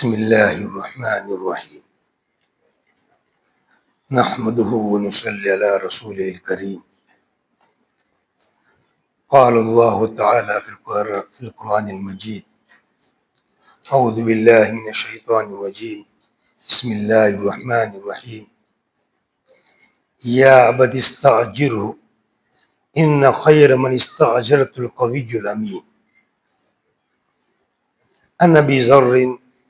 بسم اللہ الرحمن الرحیم نحمده ونصلی علی رسول الکریم قال اللہ تعالی فی القرآن المجید اعوذ باللہ من الشیطان الرجیم بسم اللہ الرحمن الرحیم یا ابت استعجره ان خیر من استعجرت القوی الامین عن ابی ذر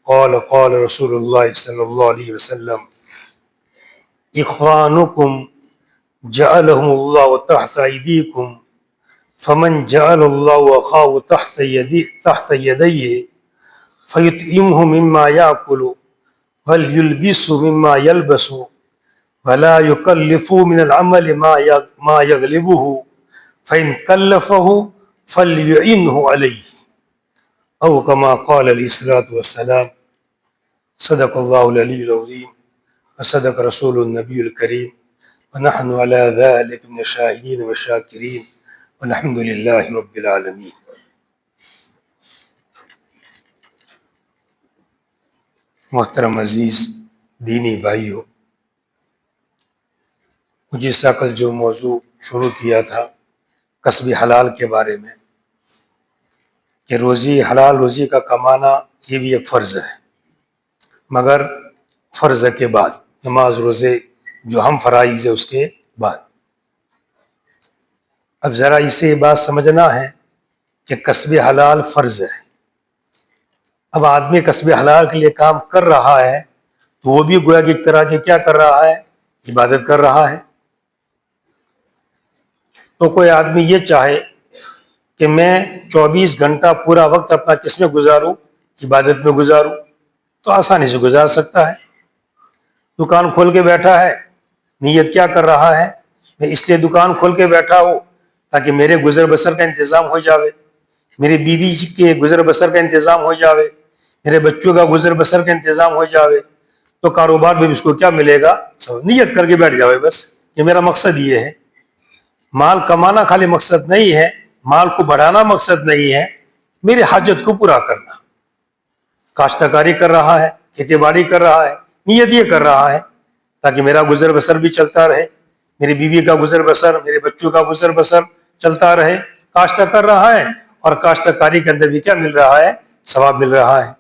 قال قال رسول اللہ صلی اللہ علیہ وسلم اخوانکم جعلهم اللہ تحت ایدیکم فمن جعل اللہ اخاه تحت یدیہ فیطعمه مما یاکل وليلبس مما یلبس ولا یکلف من العمل ما یغلبه فإن کلفه فلیعنه علیہ او کما قال علیہ الصلوۃ والسلام صدق اللہ العلی العظیم وصدق رسول النبی الکریم ونحن علی ذلک من الشاہدین والشاکرین والحمد للہ رب العالمین۔ محترم عزیز دینی بھائیو، مجھے اس کل جو موضوع شروع کیا تھا کسب حلال کے بارے میں کہ روزی حلال روزی کا کمانا یہ بھی ایک فرض ہے، مگر فرض کے بعد نماز روزے جو ہم فرائض ہے اس کے بعد۔ اب ذرا اس سے یہ بات سمجھنا ہے کہ کسب حلال فرض ہے۔ اب آدمی کسب حلال کے لیے کام کر رہا ہے تو وہ بھی گویا کہ ایک طرح کے کیا کر رہا ہے، عبادت کر رہا ہے۔ تو کوئی آدمی یہ چاہے کہ میں 24 گھنٹہ پورا وقت اپنا کس میں گزاروں، عبادت میں گزاروں، تو آسانی سے گزار سکتا ہے۔ دکان کھول کے بیٹھا ہے، نیت کیا کر رہا ہے، میں اس لیے دکان کھول کے بیٹھا ہوں تاکہ میرے گزر بسر کا انتظام ہو جاوے، میری بیوی کے گزر بسر کا انتظام ہو جاوے، میرے بچوں کا گزر بسر کا انتظام ہو جاوے۔ تو کاروبار میں اس کو کیا ملے گا، نیت کر کے بیٹھ جاوے، بس یہ میرا مقصد یہ ہے۔ مال کمانا خالی مقصد نہیں ہے، مال کو بڑھانا مقصد نہیں ہے، میری حاجت کو پورا کرنا۔ کاشتکاری کر رہا ہے، کھیتی باڑی کر رہا ہے، نیت یہ کر رہا ہے تاکہ میرا گزر بسر بھی چلتا رہے، میری بیوی کا گزر بسر، میرے بچوں کا گزر بسر چلتا رہے۔ کاشت کر رہا ہے اور کاشتکاری کے اندر بھی کیا مل رہا ہے، ثواب مل رہا ہے۔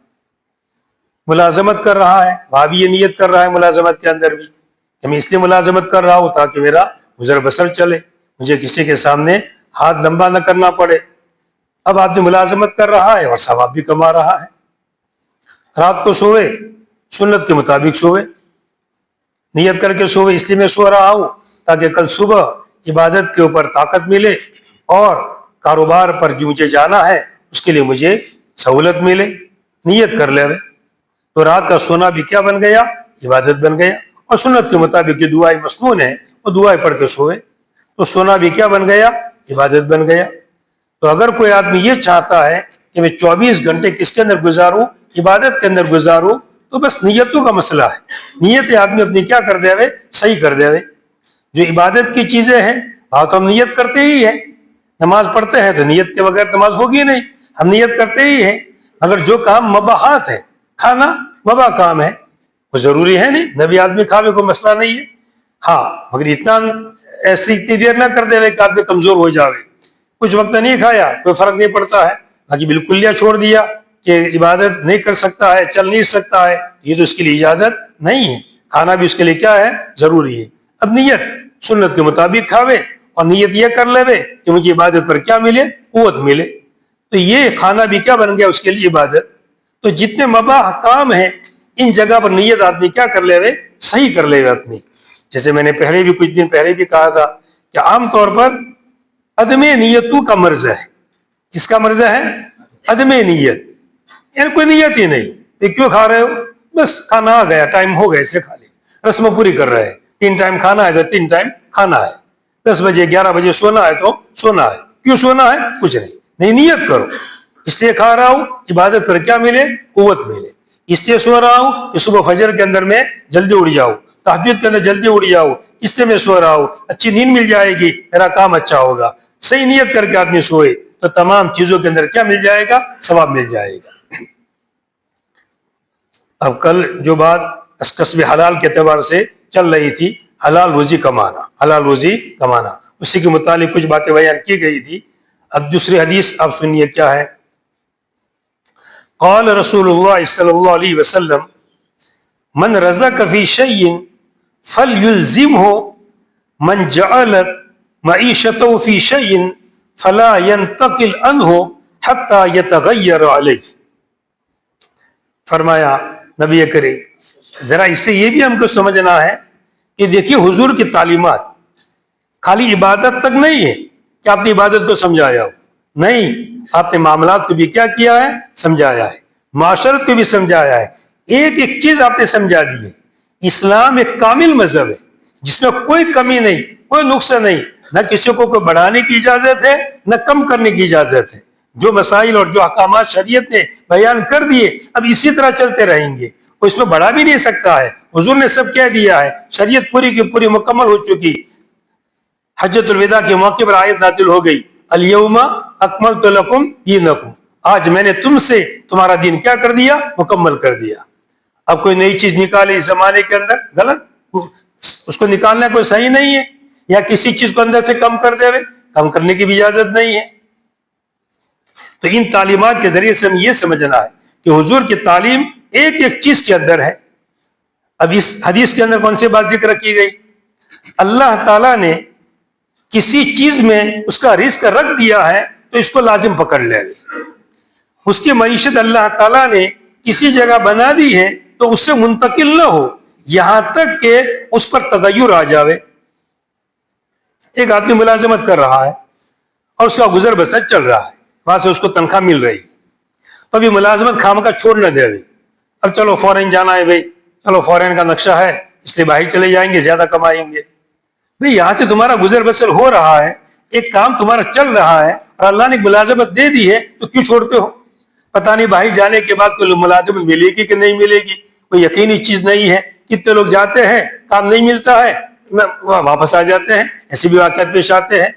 ملازمت کر رہا ہے، وہاں بھی یہ نیت کر رہا ہے ملازمت کے اندر بھی کہ میں اس لیے ملازمت کر رہا ہوں تاکہ میرا گزر بسر چلے، مجھے کسی کے سامنے ہاتھ لمبا نہ کرنا پڑے۔ اب آدمی ملازمت کر رہا ہے اور ثواب بھی کما رہا ہے۔ رات کو سوئے، سنت کے مطابق سوئے، نیت کر کے سوئے، اس لیے میں سو رہا ہوں تاکہ کل صبح عبادت کے اوپر طاقت ملے اور کاروبار پر جو مجھے جانا ہے اس کے لیے مجھے سہولت ملے، نیت کر لے۔ تو رات کا سونا بھی کیا بن گیا، عبادت بن گیا، اور سنت کے مطابق جو دعائیں مسنون ہیں وہ دعائیں پڑھ کے سوئے تو سونا بھی کیا بن گیا، عبادت بن گیا۔ تو اگر کوئی آدمی یہ چاہتا ہے کہ میں 24 گھنٹے کس کے اندر گزاروں، عبادت کے اندر گزاروں، تو بس نیتوں کا مسئلہ ہے۔ نیت آدمی اپنی کیا کر دے ہوئے، صحیح کر دے ہوئے۔ جو عبادت کی چیزیں ہیں وہاں تو ہم نیت کرتے ہی ہیں، نماز پڑھتے ہیں تو نیت کے بغیر نماز ہوگی نہیں، ہم نیت کرتے ہی ہیں۔ اگر جو کام مباحات ہے، کھانا مباح کام ہے، وہ ضروری ہے نہیں، نبی آدمی کھاوے کوئی مسئلہ نہیں ہے، ہاں مگر اتنی دیر نہ کر دے ہوئے کہ آدمی کمزور ہو جاوے۔ کچھ وقت نہیں کھایا کوئی فرق نہیں پڑتا ہے، باقی بالکل چھوڑ دیا کہ عبادت نہیں کر سکتا ہے، چل نہیں سکتا ہے، یہ تو اس کے لیے اجازت نہیں ہے۔ کھانا بھی اس کے لیے کیا ہے، ضروری ہے۔ اب نیت سنت کے مطابق کھاوے اور نیت یہ کر لے کہ مجھے عبادت پر کیا ملے، قوت ملے، تو یہ کھانا بھی کیا بن گیا اس کے لیے، عبادت۔ تو جتنے مباح کام ہیں ان جگہ پر نیت آدمی کیا کر لے، صحیح کر لے اپنی۔ جیسے میں نے پہلے بھی کچھ دن پہلے بھی کہا تھا کہ عام طور پر عدم نیتوں کا مرض ہے۔ کس کا مرض ہے، عدم نیت، یعنی کوئی نیت ہی نہیں، یہ کیوں کھا رہے ہو، بس کھانا آ گیا، ٹائم ہو گیا، اسے کھا لیا، رسم پوری کر رہے ہیں۔ 3 ٹائم کھانا ہے تو 3 ٹائم کھانا ہے، 10 بجے 11 بجے سونا ہے تو سونا ہے۔ کیوں سونا ہے، کچھ نہیں نیت کرو، اس لیے کھا رہا ہوں عبادت پر کیا ملے، قوت ملے۔ اس لیے سو رہا ہوں کہ صبح فجر کے اندر میں جلدی اٹھ جاؤں، تہجد کے اندر جلدی اٹھ جاؤ، اس لیے میں سو رہا ہوں، اچھی نیند مل جائے گی، میرا کام اچھا ہوگا۔ صحیح نیت کر کے آدمی سوئے تو تمام چیزوں کے اندر کیا مل جائے گا، ثواب مل جائے گا۔ اب کل جو بات کسب حلال کے اعتبار سے چل رہی تھی، حلال روزی کمانا، اسی کے متعلق کچھ باتیں بیان کی گئی تھی. اب دوسری حدیث آپ سنیے کیا ہے. قال رسول اللہ صلی اللہ علیہ وسلم من رزق فی شیء فلیلزمہ من جعلت معیشتہ فی شیء فلا ينتقل عنہ حتی یتغیر علیہ. فرمایا نبی کریم، ذرا اس سے یہ بھی ہم کو سمجھنا ہے کہ دیکھیے حضور کی تعلیمات خالی عبادت تک نہیں ہے کہ آپ نے عبادت کو سمجھایا ہو، نہیں، آپ نے معاملات کو بھی کیا کیا ہے، سمجھایا ہے، معاشرت کو بھی سمجھایا ہے، ایک ایک چیز آپ نے سمجھا دی ہے. اسلام ایک کامل مذہب ہے جس میں کوئی کمی نہیں، کوئی نقص نہیں، نہ کسی کو کوئی بڑھانے کی اجازت ہے نہ کم کرنے کی اجازت ہے. جو مسائل اور جو احکامات شریعت نے بیان کر دیے اب اسی طرح چلتے رہیں گے، کوئی اس میں بڑھا بھی نہیں سکتا ہے. حضور نے سب کہہ دیا ہے، شریعت پوری کی پوری مکمل ہو چکی. حجۃ الوداع کے موقع پر آیت نازل ہو گئی، الیوم اکملت لکم دینکم، آج میں نے تم سے تمہارا دین کیا کر دیا، مکمل کر دیا. اب کوئی نئی چیز نکالے اس زمانے کے اندر، غلط، اس کو نکالنا کوئی صحیح نہیں ہے، یا کسی چیز کو اندر سے کم کر دے، کم کرنے کی بھی اجازت نہیں ہے. تو ان تعلیمات کے ذریعے سے ہم یہ سمجھنا ہے کہ حضور کی تعلیم ایک ایک چیز کے اندر ہے. اب اس حدیث کے اندر کون سی بات ذکر کی گئی؟ اللہ تعالیٰ نے کسی چیز میں اس کا رزق رکھ دیا ہے تو اس کو لازم پکڑ لے گی. اس کی معیشت اللہ تعالیٰ نے کسی جگہ بنا دی ہے تو اس سے منتقل نہ ہو یہاں تک کہ اس پر تغیر آ جاوے. ایک آدمی ملازمت کر رہا ہے اور اس کا گزر بسر چل رہا ہے، وہاں سے اس کو تنخواہ مل رہی ہے، تو ابھی ملازمت خام کا چھوڑ نہ دے. اب چلو فورن جانا ہے بھائی، چلو فورن کا نقشہ ہے اس لیے باہر چلے جائیں گے، زیادہ کمائیں گے. بھائی یہاں سے تمہارا گزر بسر ہو رہا ہے، ایک کام تمہارا چل رہا ہے اور اللہ نے ملازمت دے دی ہے تو کیوں چھوڑتے ہو؟ پتہ نہیں باہر جانے کے بعد کوئی ملازمت ملے گی کہ نہیں ملے گی، کوئی یقینی چیز نہیں ہے. کتنے لوگ جاتے ہیں، کام نہیں ملتا ہے، واپس آ جاتے ہیں، ایسے بھی واقعات پیش آتے ہیں.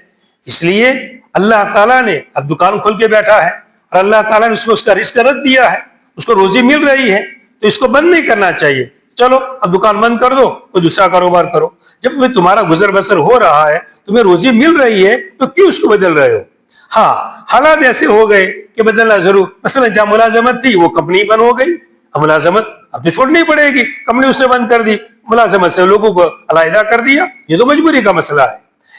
اس لیے اللہ تعالیٰ نے اب دکان کھول کے بیٹھا ہے اور اللہ تعالیٰ نے اس میں اس کا رزق رکھ دیا ہے، اس کو روزی مل رہی ہے، تو اس کو بند نہیں کرنا چاہیے. چلو اب دکان بند کر دو، کوئی دوسرا کاروبار کرو. جب تمہارا گزر بسر ہو رہا ہے، تمہیں روزی مل رہی ہے، تو کیوں اس کو بدل رہے ہو؟ ہاں حالات ایسے ہو گئے کہ بدلنا ضرور. مثلا جہاں ملازمت تھی وہ کمپنی بند ہو گئی، اب ملازمت اب تو چھوڑنی پڑے گی، کمپنی اس نے بند کر دی، ملازمت سے لوگوں کو علیحدہ کر دیا. یہ تو مجبوری کا مسئلہ ہے.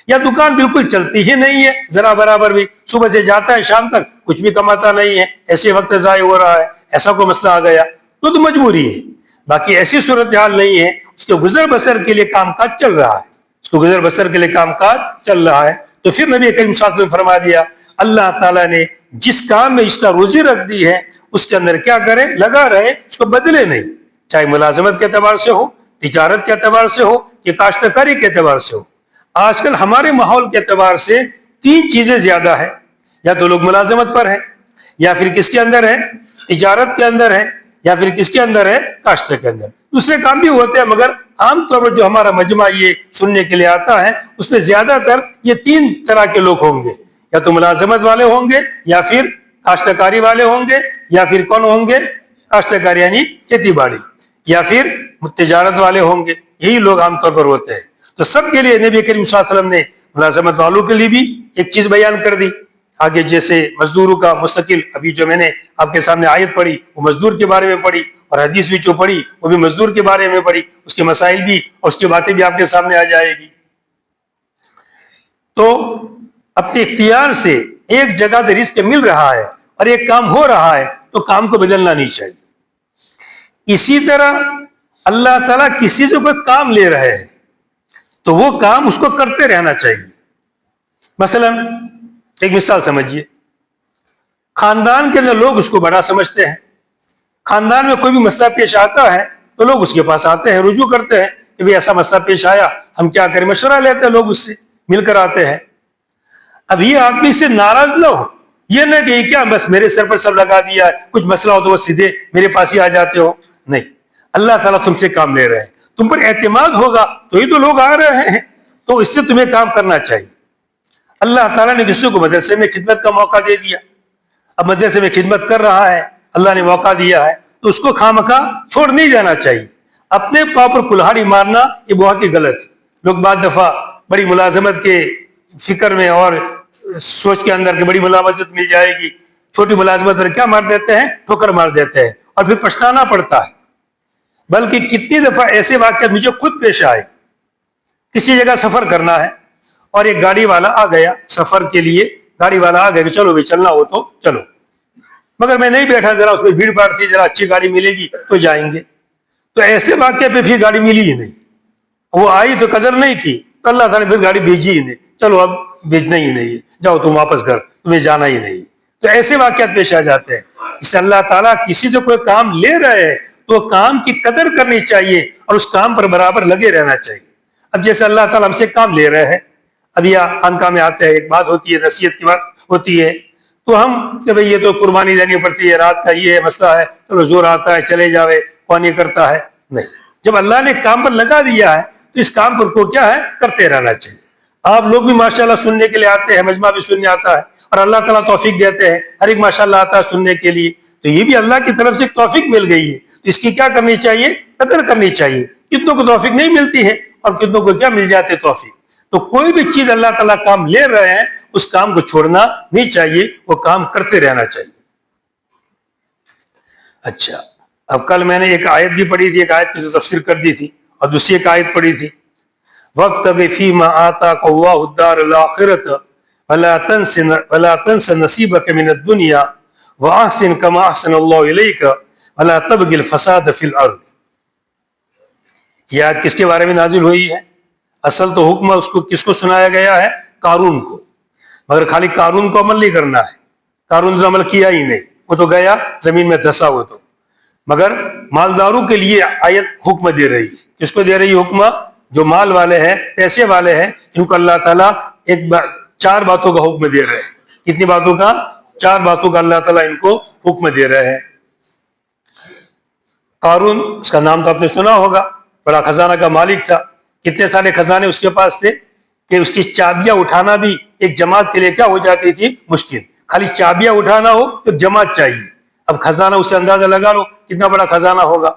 یا دکان بالکل چلتی ہی نہیں ہے ذرا برابر بھی، صبح سے جاتا ہے شام تک کچھ بھی کماتا نہیں ہے، ایسے وقت ضائع ہو رہا ہے، ایسا کوئی مسئلہ آ گیا تو مجبوری ہے. باقی ایسی صورتحال نہیں ہے، اس کے گزر بسر کے لیے کام کاج چل رہا ہے، اس کو گزر بسر کے لیے کام کاج چل رہا ہے. تو پھر نبی کریم صلی اللہ علیہ وسلم نے فرما دیا، اللہ تعالیٰ نے جس کام میں اس کا روزی رکھ دی ہے اس کے اندر کیا کرے، لگا رہے، اس کو بدلے نہیں. چاہے ملازمت کے اعتبار سے ہو، تجارت کے اعتبار سے ہو، کہ کاشتکاری کے اعتبار سے ہو. آج کل ہمارے ماحول کے اعتبار سے تین چیزیں زیادہ ہیں، یا تو لوگ ملازمت پر ہیں، یا پھر کس کے اندر ہے، تجارت کے اندر ہے، یا پھر کس کے اندر ہے، کاشت کے اندر. دوسرے کام بھی ہوتے ہیں مگر عام طور پر جو ہمارا مجمع یہ سننے کے لیے آتا ہے اس میں زیادہ تر یہ تین طرح کے لوگ ہوں گے، یا تو ملازمت والے ہوں گے، یا پھر کاشتکاری والے ہوں گے، یا پھر کون ہوں گے، کاشتکاری یعنی کھیتی باڑی، یا پھر تجارت والے ہوں گے. یہی لوگ عام طور پر ہوتے ہیں. تو سب کے لیے نبی کریم صلی اللہ علیہ وسلم نے ملازمت والوں کے لیے بھی ایک چیز بیان کر دی. آگے جیسے مزدوروں کا مستقل، ابھی جو میں نے آپ کے سامنے آیت پڑھی وہ مزدور کے بارے میں پڑھی، اور حدیث بھی جو پڑھی وہ بھی مزدور کے بارے میں پڑھی، اس کے مسائل بھی اور اس کی باتیں بھی آپ کے سامنے آ جائے گی. تو اپنے اختیار سے ایک جگہ سے رزق مل رہا ہے اور ایک کام ہو رہا ہے تو کام کو بدلنا نہیں چاہیے. اسی طرح اللہ تعالیٰ کسی سے کوئی کام لے رہے ہیں تو وہ کام اس کو کرتے رہنا چاہیے. مثلا ایک مثال سمجھیے، خاندان کے اندر لوگ اس کو بڑا سمجھتے ہیں، خاندان میں کوئی بھی مسئلہ پیش آتا ہے تو لوگ اس کے پاس آتے ہیں، رجوع کرتے ہیں کہ بھی ایسا مسئلہ پیش آیا، ہم کیا کریں، مشورہ لیتے ہیں، لوگ اس سے مل کر آتے ہیں. اب یہ آدمی سے ناراض نہ ہو، یہ نہ کہ کیا بس میرے سر پر سب لگا دیا ہے، کچھ مسئلہ ہو تو وہ سیدھے میرے پاس ہی آ جاتے ہو. نہیں، اللہ تعالیٰ تم سے کام لے رہے ہیں، تم پر اعتماد ہوگا تو ہی تو لوگ آ رہے ہیں، تو اس سے تمہیں کام کرنا چاہیے. اللہ تعالیٰ نے کسی کو مدرسے میں خدمت کا موقع دے دیا، اب مدرسے میں خدمت کر رہا ہے، اللہ نے موقع دیا ہے تو اس کو خواہ چھوڑ نہیں جانا چاہیے. اپنے پاؤں پر کلہاڑی مارنا یہ بہت ہی غلط ہے. لوگ بعض دفعہ بڑی ملازمت کے فکر میں اور سوچ کے اندر کہ بڑی ملازمت مل جائے گی، چھوٹی ملازمت پر کیا مار دیتے ہیں؟ ٹھوکر مار دیتے ہیں اور پھر پچھتانا پڑتا ہے. بلکہ کتنی دفعہ ایسے واقعات مجھے خود پیش آئے. کسی جگہ سفر کرنا ہے اور ایک گاڑی والا آ گیا سفر کے لیے، گاڑی والا آ گیا کہ چلو بھی چلنا ہو تو چلو، مگر میں نہیں بیٹھا، ذرا اس میں بھیڑ بھاڑ تھی، ذرا اچھی گاڑی ملے گی تو جائیں گے. تو ایسے واقعے پہ پھر گاڑی ملی ہی نہیں، وہ آئی تو قدر نہیں کی تو اللہ تعالیٰ نے پھر گاڑی بھیجی ہی نہیں. چلو اب بھیجنا ہی نہیں ہے، جاؤ تم واپس گھر، تمہیں جانا ہی نہیں. تو ایسے واقعات پیش آ جاتے ہیں. اس سے اللہ تعالیٰ کسی سے کوئی کام لے رہے ہیں تو کام کی قدر کرنی چاہیے اور اس کام پر برابر لگے رہنا چاہیے. اب جیسے اللہ تعالیٰ ہم سے کام لے رہے ہیں، اب یہ خانقاہ میں آتے ہیں، ایک بات ہوتی ہے، نصیحت کی بات ہوتی ہے، تو ہم کہ بھئی یہ تو قربانی دینی پڑتی ہے، رات کا یہ مسئلہ ہے، چلو زور آتا ہے چلے جاوے، کون یہ کرتا ہے؟ نہیں. جب اللہ نے کام پر لگا دیا ہے تو اس کام پر کو کیا ہے؟ کرتے رہنا چاہیے. آپ لوگ بھی ماشاءاللہ سننے کے لیے آتے ہیں، مجمع بھی سننے آتا ہے اور اللہ تعالیٰ توفیق دیتے ہیں، ہر ایک ماشاءاللہ آتا ہے سننے کے لیے، تو یہ بھی اللہ کی طرف سے توفیق مل گئی ہے. تو اس کی کیا کرنی چاہیے؟ قدر کرنی چاہیے. کتنوں کو توفیق نہیں ملتی ہے اور کتنوں کو کیا مل جاتے توفیق. تو کوئی بھی چیز اللہ تعالیٰ کام لے رہے ہیں اس کام کو چھوڑنا نہیں چاہیے، وہ کام کرتے رہنا چاہیے. اچھا، اب کل میں نے ایک آیت بھی پڑھی تھی، ایک آیت کی تفسیر کر دی تھی اور دوسری ایک آیت پڑھی تھی، وَابْتَغِ فِيمَا آتَاكَ اللَّهُ الدَّارَ الْآخِرَةَ وَلَا تَنْسَ نَصِيبَكَ مِنَ الدُّنْيَا وَأَحْسِنْ كَمَا أَحْسَنَ اللَّهُ إِلَيْكَ وَلَا تَبْغِ الْفَسَادَ فِي الْأَرْضِ. یہ آیت کس کے بارے میں نازل ہوئی ہے؟ اصل تو حکم اس کو کس کو سنایا گیا ہے؟ قارون کو. مگر خالی قارون کو عمل نہیں کرنا ہے، قارون نے عمل کیا ہی نہیں، وہ تو گیا زمین میں دھسا. وہ تو مگر مالداروں کے لیے آیت حکم دے رہی ہے. کس کو دے رہی ہے حکم؟ جو مال والے ہیں، پیسے والے ہیں، ان کو اللہ تعالیٰ چار باتوں کا حکم دے رہے ہیں. کتنی باتوں کا؟ چار باتوں کا اللہ تعالیٰ ان کو حکم دے رہے ہیں. قارون، اس کا نام تو آپ نے سنا ہوگا، بڑا خزانہ کا مالک تھا. کتنے سارے خزانے اس کے پاس تھے کہ اس کی چابیاں اٹھانا بھی ایک جماعت کے لیے کیا ہو جاتی تھی؟ مشکل. خالی چابیاں اٹھانا ہو تو جماعت چاہیے. اب خزانہ، اس سے اندازہ لگا لو کتنا بڑا خزانہ ہوگا.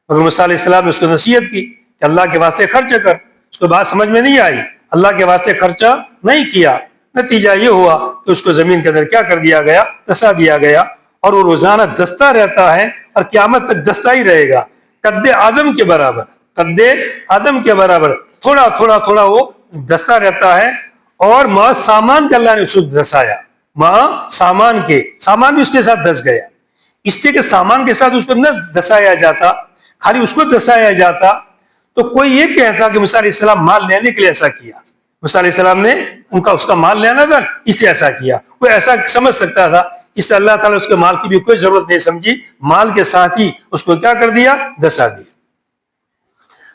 مگر موسیٰ علیہ السلام نے اس کو نصیحت کی کہ اللہ کے واسطے خرچ کر. اس کو بات سمجھ میں نہیں آئی، اللہ کے واسطے خرچہ نہیں کیا. نتیجہ یہ ہوا کہ اس کو زمین کے اندر کیا کر دیا گیا؟ دسا دیا گیا. اور وہ روزانہ دستا رہتا ہے اور قیامت تک دستا ہی رہے گا. قد آدم کے برابر، قد آدم کے برابر تھوڑا تھوڑا تھوڑا وہ دستا رہتا ہے. اور ماں سامان کا اللہ نے اس کو دسایا، ماں سامان بھی اس کے ساتھ دس گیا. اس لیے کہ سامان کے ساتھ اس کو نہ دسایا جاتا، خالی اس کو دسایا جاتا تو کوئی یہ کہتا کہ موسیٰ علیہ السلام مال لینے کے لیے ایسا کیا. موسیٰ علیہ السلام نے اس کا مال لینا تھا اس لیے ایسا کیا، کوئی ایسا سمجھ سکتا تھا. اس سے اللہ تعالیٰ اس کے مال کی بھی کوئی ضرورت نہیں سمجھی، مال کے ساتھ ہی اس کو کیا کر دیا؟ دسا دیا.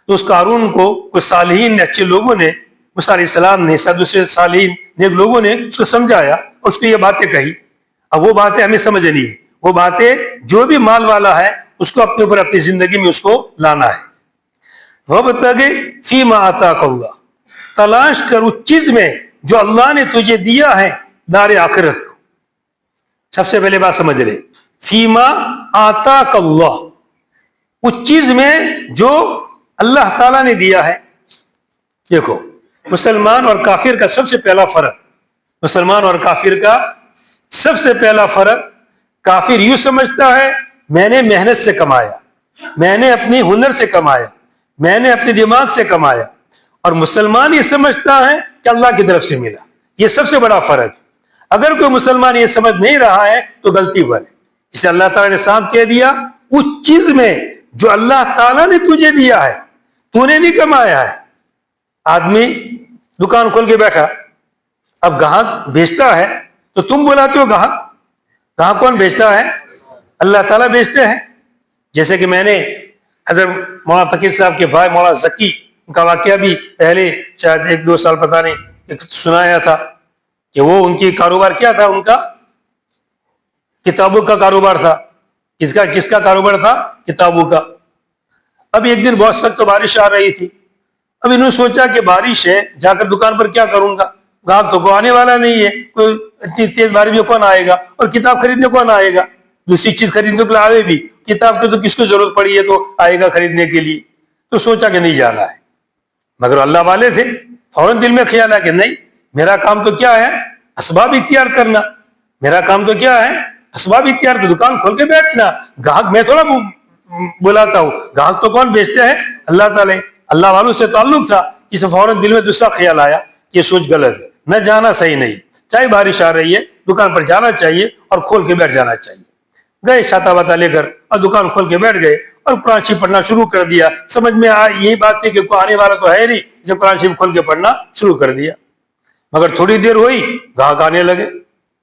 تو اس قارون کو کچھ صالحین نے، اچھے لوگوں نے، موسیٰ علیہ السلام نے، دوسرے صالحین نیک لوگوں نے اس کو سمجھایا اور اس کو یہ باتیں کہی. اب وہ باتیں ہمیں سمجھنی ہے، وہ باتیں جو بھی مال والا ہے اس کو اپنے اوپر اپنی زندگی میں اس کو لانا ہے. وَابْتَغِ فِيمَا آتَاكَ اللَّهُ، تلاش کر اس چیز میں جو اللہ نے تجھے دیا ہے دار آخرت کو. سب سے پہلے بات سمجھ لے، فیما آتاک اللہ، اس چیز میں جو اللہ تعالیٰ نے دیا ہے. دیکھو، مسلمان اور کافر کا سب سے پہلا فرق، مسلمان اور کافر کا سب سے پہلا فرق، کافر یوں سمجھتا ہے میں نے محنت سے کمایا، میں نے اپنی ہنر سے کمایا، میں نے اپنے دماغ سے کمایا. اور مسلمان یہ سمجھتا ہے کہ اللہ کی طرف سے ملا. یہ سب سے بڑا فرق. اگر کوئی مسلمان یہ سمجھ نہیں رہا ہے تو غلطی پر ہے. اسے اللہ تعالیٰ نے صاف کہہ دیا اس چیز میں جو اللہ تعالیٰ نے تجھے دیا ہے، تو نے نہیں کمایا ہے. آدمی دکان کھول کے بیٹھا، اب گاہک بیچتا ہے تو تم بلاتے ہو گاہک. گاہک کون بیچتا ہے؟ اللہ تعالیٰ بیچتے ہیں. جیسے کہ میں نے حضرت مولانا فقیر صاحب کے بھائی مولانا ذکی کا واقعہ بھی پہلے شاید 1-2 سال پتہ نہیں سنایا تھا کہ وہ ان کی کاروبار کیا تھا، ان کا کتابوں کا کاروبار تھا. کس کا کاروبار تھا؟ کتابوں کا. اب ایک دن بہت سخت بارش آ رہی تھی. اب انہوں نے سوچا کہ بارش ہے، جا کر دکان پر کیا کروں گا، گاہک تو کوئی آنے والا نہیں ہے، کوئی اتنی تیز بارش میں کون آئے گا اور کتاب خریدنے کون آئے گا. دوسری چیز خریدنے کے لیے آئے بھی, کتاب کی تو کس کو ضرورت پڑی ہے تو آئے گا خریدنے کے لیے, تو سوچا کہ نہیں جانا ہے. مگر اللہ والے تھے, فوراً دل میں خیال آیا کہ نہیں, میرا کام تو کیا ہے, اسباب اختیار کرنا. میرا کام تو کیا ہے, اسباب اختیار کی دکان کھول کے بیٹھنا. گاہک میں تھوڑا بلاتا ہوں, گاہک تو کون بیچتے ہیں, اللہ تعالیٰ. اللہ والوں سے تعلق تھا, اسے فوراً دل میں دوسرا خیال آیا کہ یہ سوچ غلط ہے, نہ جانا صحیح نہیں, چاہے بارش آ رہی ہے دکان پر جانا چاہیے اور کھول کے بیٹھ جانا چاہیے. گئے چھاتا واتا لے کر اور دکان کھول کے بیٹھ گئے اور قرآن شریف پڑھنا شروع کر دیا. سمجھ میں یہی بات تھی کہ کوئی آنے والا تو ہے نہیں, جب قرآن شریف کھول کے پڑھنا شروع کر دیا. مگر تھوڑی دیر ہوئی, گاہک آنے لگے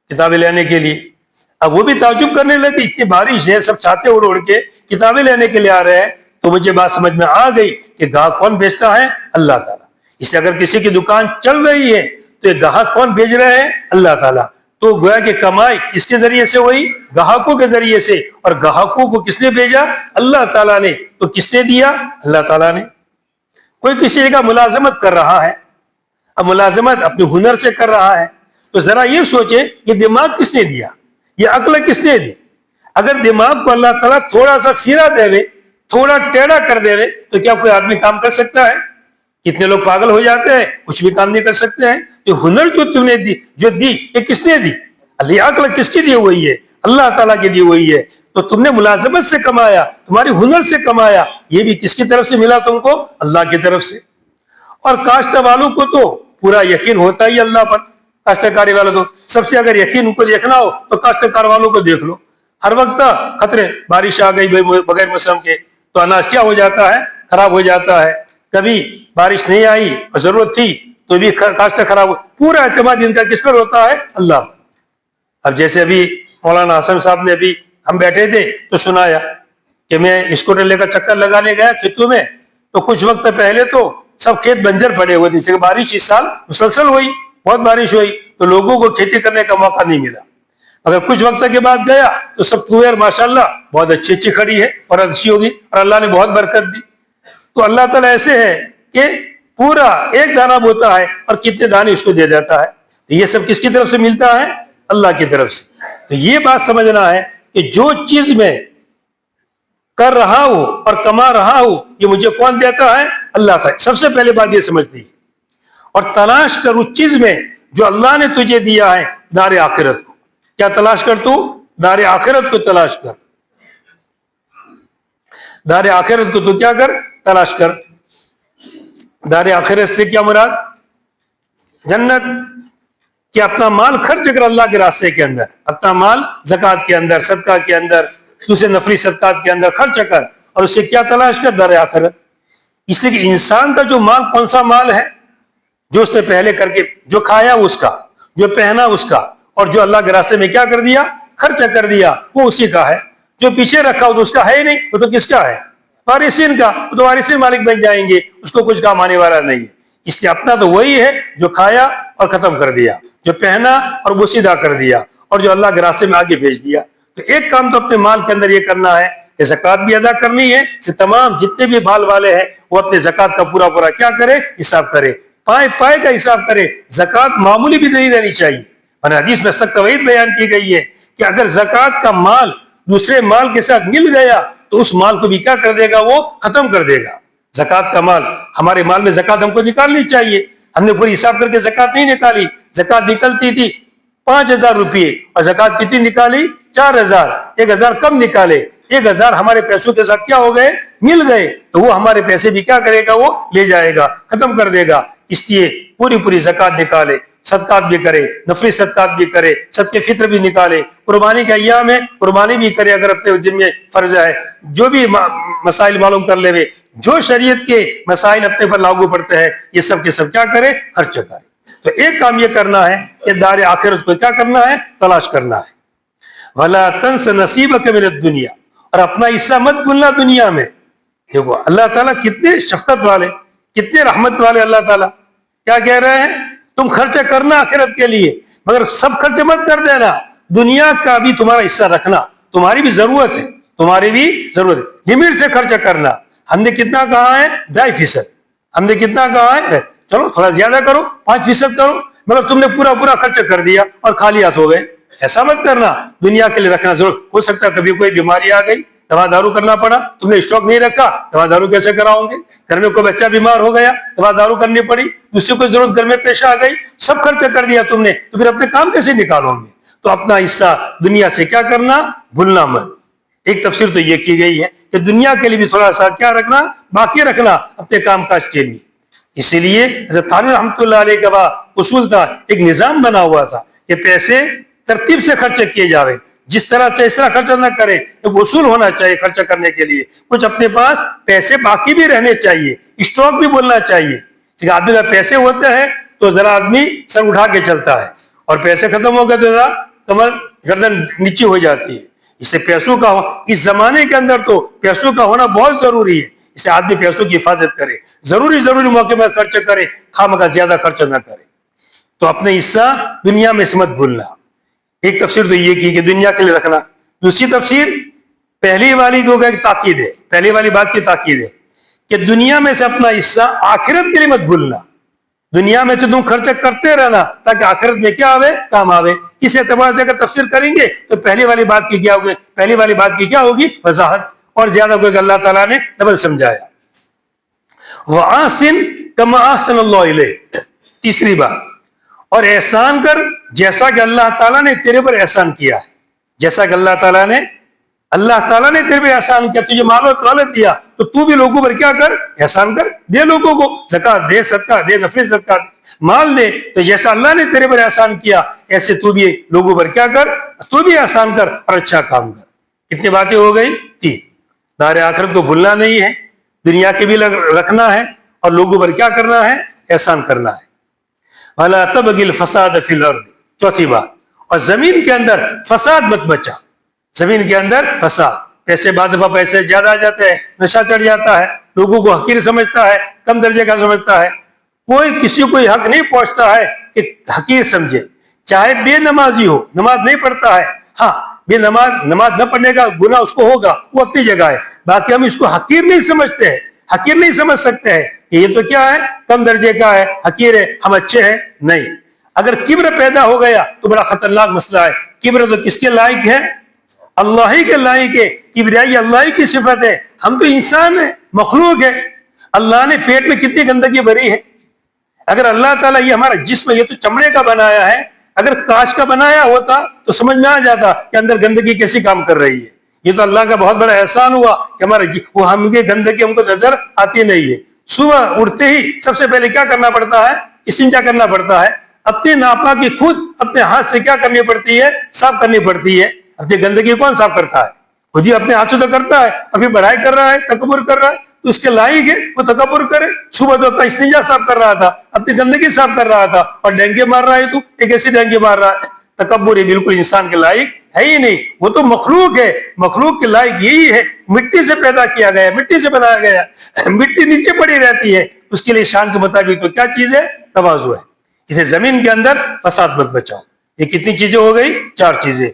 کتابیں لینے کے لیے. اب وہ بھی تعجب کرنے لگے, اتنی بارش ہے, سب چھاتے اڑ اڑ کے کتابیں لینے کے لیے آ رہے ہیں. تو مجھے بات سمجھ میں آ گئی کہ گاہک کون بیچتا ہے, اللہ تعالیٰ. اس لیے اگر کسی کی دکان چل رہی ہے تو یہ گاہک کون بھیج رہے ہیں, اللہ تعالیٰ. تو گویا کہ کمائی کس کے ذریعے سے ہوئی, گاہکوں کے ذریعے سے. اور گاہکوں کو کس نے بھیجا, اللہ تعالیٰ نے. تو کس نے دیا, اللہ تعالیٰ نے. کوئی کسی جگہ ملازمت کر رہا ہے, اب ملازمت اپنے ہنر سے کر رہا ہے, تو ذرا یہ سوچے یہ دماغ کس نے دیا, یہ عقل کس نے دی. اگر دماغ کو اللہ تعالیٰ تھوڑا سا پھیرا دے, تھوڑا ٹیڑھا کر دے, تو کیا کوئی آدمی کام کر سکتا ہے؟ کتنے لوگ پاگل ہو جاتے ہیں, کچھ بھی کام نہیں کر سکتے ہیں. تو ہنر جو تم نے دی, جو دی, یہ کس نے دی, اللہ. عقل کس کی دی ہوئی ہے, اللہ تعالیٰ کی دی ہوئی ہے. تو تم نے ملازمت سے کمایا, تمہاری ہنر سے کمایا, یہ بھی کس کی طرف سے ملا تم کو, اللہ کی طرف سے. اور کاشت والوں کو تو پورا یقین ہوتا ہی اللہ پر. کاشتکاری والوں تو سب سے اگر یقین ان کو دیکھنا ہو تو کاشتکار والوں کو دیکھ لو. ہر وقت خطرے, بارش آ گئی بغیر موسم کے تو اناج کیا ہو جاتا ہے, خراب ہو جاتا ہے. کبھی بارش نہیں آئی اور ضرورت تھی تو بھی کاشت خراب ہو. پورا اعتماد ان کا کس پر ہوتا ہے, اللہ پر. اب جیسے ابھی مولانا حسن صاحب نے, ابھی ہم بیٹھے تھے تو سنایا کہ میں اسکوٹر لے کر چکر لگانے گیا کھیتوں میں, تو کچھ وقت پہلے تو سب کھیت بنجر پڑے ہوئے تھے. بارش اس سال مسلسل ہوئی, بہت بارش ہوئی, تو لوگوں کو کھیتی کرنے کا موقع نہیں ملا. اگر کچھ وقت کے بعد گیا تو سب تویر ماشاءاللہ بہت اچھی اچھی کھڑی ہے اور اچھی ہوگی, اور اللہ نے بہت برکت دی. تو اللہ تعالیٰ ایسے ہے کہ پورا ایک دانہ بوتا ہے اور کتنے دانے اس کو دے دیتا ہے. تو یہ سب کس کی طرف سے ملتا ہے, اللہ کی طرف سے. تو یہ بات سمجھنا ہے کہ جو چیز میں کر رہا ہوں اور کما رہا ہوں, یہ مجھے کون دیتا ہے, اللہ تعالیٰ. سب سے پہلے بات یہ سمجھتی ہے. اور تلاش کر اس چیز میں جو اللہ نے تجھے دیا ہے, دار آخرت کو. کیا تلاش کر, تو دار آخرت کو تلاش کر. دار آخرت کو تو کیا کر, تلاش کر. دار آخرت سے کیا مراد, جنت. کہ اپنا مال خرچ کر اللہ کے راستے کے اندر, اپنا مال زکوٰۃ کے اندر, صدقہ کے اندر, دوسرے نفلی صدقات کے اندر خرچ کر, اور اس سے کیا تلاش کر, دار آخرت. اس لیے کہ انسان کا جو مال کون سا مال ہے, جو اس نے پہلے کر کے جو کھایا اس کا, جو پہنا اس کا, اور جو اللہ کے راستے میں کیا کر دیا, خرچ کر دیا, وہ اسی کا ہے. جو پیچھے رکھا ہو تو اس کا ہے ہی نہیں, وہ تو کس کا ہے, وارثین کا. وہ تو وارثین مالک بن جائیں گے, اس کو کچھ کام آنے والا نہیں ہے. اس لیے اپنا تو وہی ہے جو کھایا اور ختم کر دیا, جو پہنا اور وہ سیدھا کر دیا, اور جو اللہ کے راستے میں آگے بھیج دیا. تو ایک کام تو اپنے مال کے اندر یہ کرنا ہے کہ زکوٰۃ بھی ادا کرنی ہے. کہ تمام جتنے بھی مال والے ہیں وہ اپنے زکوٰۃ کا پورا پورا کیا کرے, حساب کرے, پائے پائے کا حساب کرے. زکوٰۃ معمولی بھی نہیں رہنی چاہیے. حدیث میں سخت وعید بیان کی گئی ہے کہ اگر زکوٰۃ کا مال دوسرے مال کے ساتھ مل گیا تو اس مال کو بھی کیا کر دے گا, وہ ختم کر دے گا. زکوٰۃ کا مال, ہمارے مال میں زکوٰۃ ہم کو نکالنی چاہیے. ہم نے پوری حساب کر کے زکوٰۃ نہیں نکالی. زکوٰۃ نکلتی تھی 5,000 روپئے اور زکوٰۃ کتنی نکالی, 4,000. 1,000 کم نکالے, 1,000 ہمارے پیسوں کے ساتھ کیا ہو گئے, مل گئے. تو وہ ہمارے پیسے بھی کیا کرے گا, وہ لے جائے گا, ختم کر دے گا. اس لیے پوری زکوٰۃ نکالے, صدقات بھی کرے, نفلی صدقات بھی کرے, صدقے فطر بھی نکالے. قربانی کا ایام ہے, قربانی بھی کرے اگر اپنے ذمہ فرض ہے. جو بھی مسائل معلوم کر لے, جو شریعت کے مسائل اپنے پر لاگو پڑتے ہیں, یہ سب کے سب کیا کرے, خرچ کرے. تو ایک کام یہ کرنا ہے کہ دار آخرت کو کیا کرنا ہے, تلاش کرنا ہے. وَلَا تَنْسَ نَصِيبَكَ مِنَ الدُّنْيَا, اور اپنا حصہ مت بھولنا دنیا میں. دیکھو اللہ تعالیٰ کتنے شفقت والے, کتنے رحمت والے. اللہ تعالیٰ کیا کہہ رہے ہیں, تم خرچ کرنا آخرت کے لیے, مگر سب خرچ مت کر دینا, دنیا کا بھی تمہارا حصہ رکھنا. تمہاری بھی ضرورت ہے, تمہاری بھی ضرورت ہے, لمٹ سے خرچ کرنا. ہم نے کتنا کہا ہے, 2.5%. ہم نے کتنا کہا ہے, چلو تھوڑا زیادہ کرو, 5% کرو, مگر تم نے پورا خرچ کر دیا اور خالی ہاتھ ہو گئے, ایسا مت کرنا. دنیا کے لیے رکھنا ضرور. ہو سکتا ہے کبھی کوئی بیماری آ گئی, دوا دارو کرنا پڑا, تم نے اسٹاک نہیں رکھا, دوا دارو کیسے کراؤ گے؟ گھر میں کوئی بچہ بیمار ہو گیا, دوا دارو کرنی پڑی, دوسری کوئی ضرورت گھر میں پیش آ گئی, سب خرچہ کر دیا تم نے, تو پھر اپنے کام کیسے نکالو گے؟ تو اپنا حصہ دنیا سے کیا کرنا؟ بھولنا مت. ایک تفسیر تو یہ کی گئی ہے کہ دنیا کے لیے بھی تھوڑا سا کیا رکھنا؟ باقی رکھنا اپنے کام کاج کے لیے. اسی لیے حضرت تھانوی رحمۃ اللہ علیہ کا اصول تھا, ایک نظام بنا ہوا تھا کہ پیسے ترتیب سے خرچ کیے جاوے, جس طرح چاہے اس طرح خرچہ نہ کرے. ایک اصول ہونا چاہیے خرچہ کرنے کے لیے, کچھ اپنے پاس پیسے باقی بھی رہنے چاہیے, اسٹاک بھی بولنا چاہیے. آدمی کا پیسے ہوتے ہیں تو ذرا آدمی سر اٹھا کے چلتا ہے, اور پیسے ختم ہو گئے تو ذرا کمر گردن نیچی ہو جاتی ہے. اس سے پیسوں کا اس زمانے کے اندر تو پیسوں کا ہونا بہت ضروری ہے. اس سے آدمی پیسوں کی حفاظت کرے, ضروری موقع میں خرچ کرے, خواہ زیادہ خرچ نہ کرے. تو اپنے حصہ دنیا میں سے مت بھولنا. ایک تفسیر تو یہ کی کہ دنیا کے لیے رکھنا. دوسری تفسیر پہلی والی کو ایک تاکید ہے, پہلی والی بات کی تاکید ہے کہ دنیا میں سے اپنا حصہ آخرت کے لیے مت بھولنا. دنیا میں سے تم خرچہ کرتے رہنا تاکہ آخرت میں کیا آوے؟ کام آوے. اس اعتبار سے اگر تفسیر کریں گے تو پہلی والی بات کی کیا ہوگی؟ پہلی والی بات کی کیا ہوگی؟ وضاحت. اور زیادہ کوئی اللہ تعالیٰ نے ڈبل سمجھایا. وَأَحْسِنْ كَمَا أَحْسَنَ اللَّهُ إِلَيْكَ. تیسری بات, اور احسان کر جیسا کہ اللہ تعالیٰ نے تیرے پر احسان کیا ہے. جیسا کہ اللہ تعالیٰ نے تیرے پر احسان کیا, تجھے مال و دولت دیا, تو بھی لوگوں پر کیا کر؟ احسان کر, دے لوگوں کو, زکات دے, صدقہ دے, نفلی صدقہ دے, مال دے. تو جیسا اللہ نے تیرے پر احسان کیا ایسے تو بھی لوگوں پر کیا کر؟ تو بھی احسان کر اور اچھا کام کر. کتنی باتیں ہو گئی؟ 3. دار آخرت تو بھولنا نہیں ہے, دنیا کے بھی رکھنا ہے, اور لوگوں پر کیا کرنا ہے؟ احسان کرنا ہے. وَلَا تَبْغِ الْفَسَادَ فِي الْأَرْضِ. چوتھی بات, اور زمین کے اندر فساد مت بچا. زمین کے اندر فساد, پیسے بعد دفعہ پیسے زیادہ آ جاتے ہیں, نشہ چڑھ جاتا ہے, لوگوں کو حقیر سمجھتا ہے, کم درجے کا سمجھتا ہے. کوئی کسی کو حق نہیں پہنچتا ہے کہ حقیر سمجھے, چاہے بے نمازی ہو, نماز نہیں پڑھتا ہے, ہاں بے نماز نہ پڑھنے کا گناہ اس کو ہوگا, وہ اپنی جگہ ہے. باقی ہم اس کو حقیر نہیں سمجھتے ہیں, حقیر نہیں سمجھ سکتے ہیں کہ یہ تو کیا ہے؟ کم درجے کا ہے, حقیر ہے, ہم اچھے ہیں. نہیں. اگر کبر پیدا ہو گیا تو بڑا خطرناک مسئلہ ہے. کبر تو کس کے لائق ہے؟ اللہ ہی کے لائق ہے. کبریائی اللہ ہی کی صفت ہے. ہم تو انسان ہیں, مخلوق ہے. اللہ نے پیٹ میں کتنی گندگی بھری ہے. اگر اللہ تعالیٰ یہ ہمارا جسم یہ تو چمڑے کا بنایا ہے, اگر کانچ کا بنایا ہوتا تو سمجھ میں آ جاتا کہ اندر گندگی کیسی کام کر رہی ہے. یہ تو اللہ کا بہت بڑا احسان ہوا کہ ہمارا وہ ہم کی گندگی ہم کو نظر آتی نہیں ہے. صبح اٹھتے ہی سب سے پہلے کیا کرنا پڑتا ہے؟ استنجا کرنا پڑتا ہے. اپنی ناپاکی خود اپنے ہاتھ سے کیا کرنی پڑتی ہے؟ صاف کرنی پڑتی ہے. اپنی گندگی کون صاف کرتا ہے؟ خود ہی اپنے ہاتھوں سے کرتا ہے. ابھی بڑائی کر رہا ہے, تکبر کر رہا ہے, تو اس کے لائق ہے وہ تکبر کرے. صبح تو اپنا استنجا صاف کر رہا تھا, اپنی گندگی صاف کر رہا تھا, اور ڈینگے مار رہا ہے. تو ایک ایسی ڈینگے مار رہا ہے. تکبر یہ بالکل انسان کے لائق ہے ہی نہیں. وہ تو مخلوق ہے, مخلوق کے لائق یہی ہے. مٹی سے پیدا کیا گیا, مٹی سے بنایا گیا, مٹی نیچے پڑی رہتی ہے. اس کے لیے شان کے مطابق تو کیا چیز ہے؟ تواضع ہے. اسے زمین کے اندر فساد مت بچاؤ. یہ کتنی چیزیں ہو گئی؟ 4 چیزیں.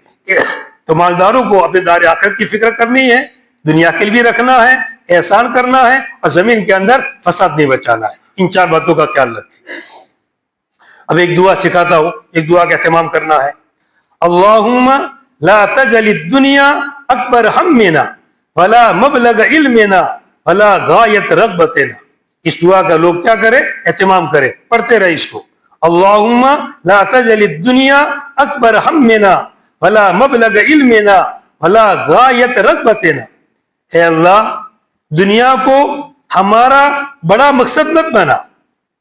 تو مالداروں کو اپنے دار آخرت کی فکر کرنی ہے, دنیا کے لیے بھی رکھنا ہے, احسان کرنا ہے, اور زمین کے اندر فساد نہیں بچانا ہے. ان 4 باتوں کا خیال رکھیں. اب ایک دعا سکھاتا ہوں, ایک دعا کا اہتمام کرنا ہے. اللہم لا تجعل الدنیا اکبر ہمنا ولا مبلغ علمنا ولا غایت رغبتنا. اس دعا کا لوگ کیا کرے؟ اہتمام کرے, پڑھتے رہے اس کو. اللہم لا تجعل الدنیا اکبر ہمنا ولا مبلغ علمنا ولا غایت رغبتنا. اے اللہ, دنیا کو ہمارا بڑا مقصد مت بنا.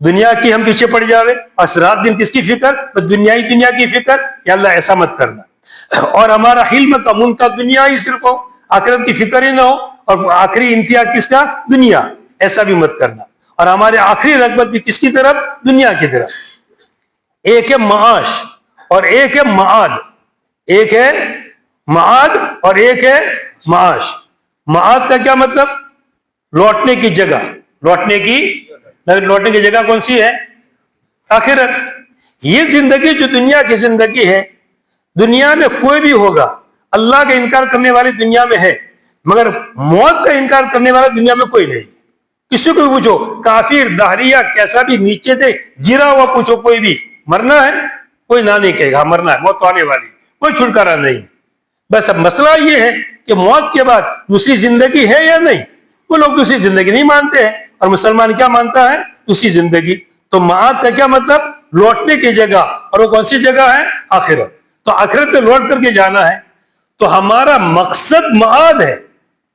دنیا کی ہم پیچھے پڑ جاوے, اور رات دن کس کی فکر؟ دنیا کی فکر. یا اللہ ایسا مت کرنا. اور ہمارا حلم کا منتہا دنیا ہی صرف ہو, آخرت کی فکر ہی نہ ہو, اور آخری انتہا کس کا؟ دنیا. ایسا بھی مت کرنا. اور ہمارے آخری رغبت بھی کس کی طرف؟ دنیا کی طرف. ایک ہے معاش اور ایک ہے معاد. ایک ہے معاد اور ایک ہے معاش. معاد کا کیا مطلب؟ لوٹنے کی جگہ. لوٹنے کی جگہ کون سی ہے؟ آخرت. یہ زندگی جو دنیا کی زندگی ہے, دنیا میں کوئی بھی ہوگا, اللہ کا انکار کرنے والی دنیا میں ہے, مگر موت کا انکار کرنے والا دنیا میں کوئی نہیں. کسی کو بھی پوچھو, کافر دہریہ کیسا بھی نیچے سے گرا ہوا پوچھو, کوئی بھی مرنا ہے, کوئی نہ نہیں کہے گا مرنا ہے, موت تو آنے والی. کوئی چھٹکارا نہیں. بس اب مسئلہ یہ ہے کہ موت کے بعد دوسری زندگی ہے یا نہیں. وہ لوگ دوسری زندگی نہیں مانتے ہیں, اور مسلمان کیا مانتا ہے؟ دوسری زندگی. تو معاد کا کیا مطلب؟ لوٹنے کی جگہ. اور وہ کون سی جگہ ہے؟ آخرت. تو آخرت پہ لوٹ کر کے جانا ہے. تو ہمارا مقصد معاد ہے.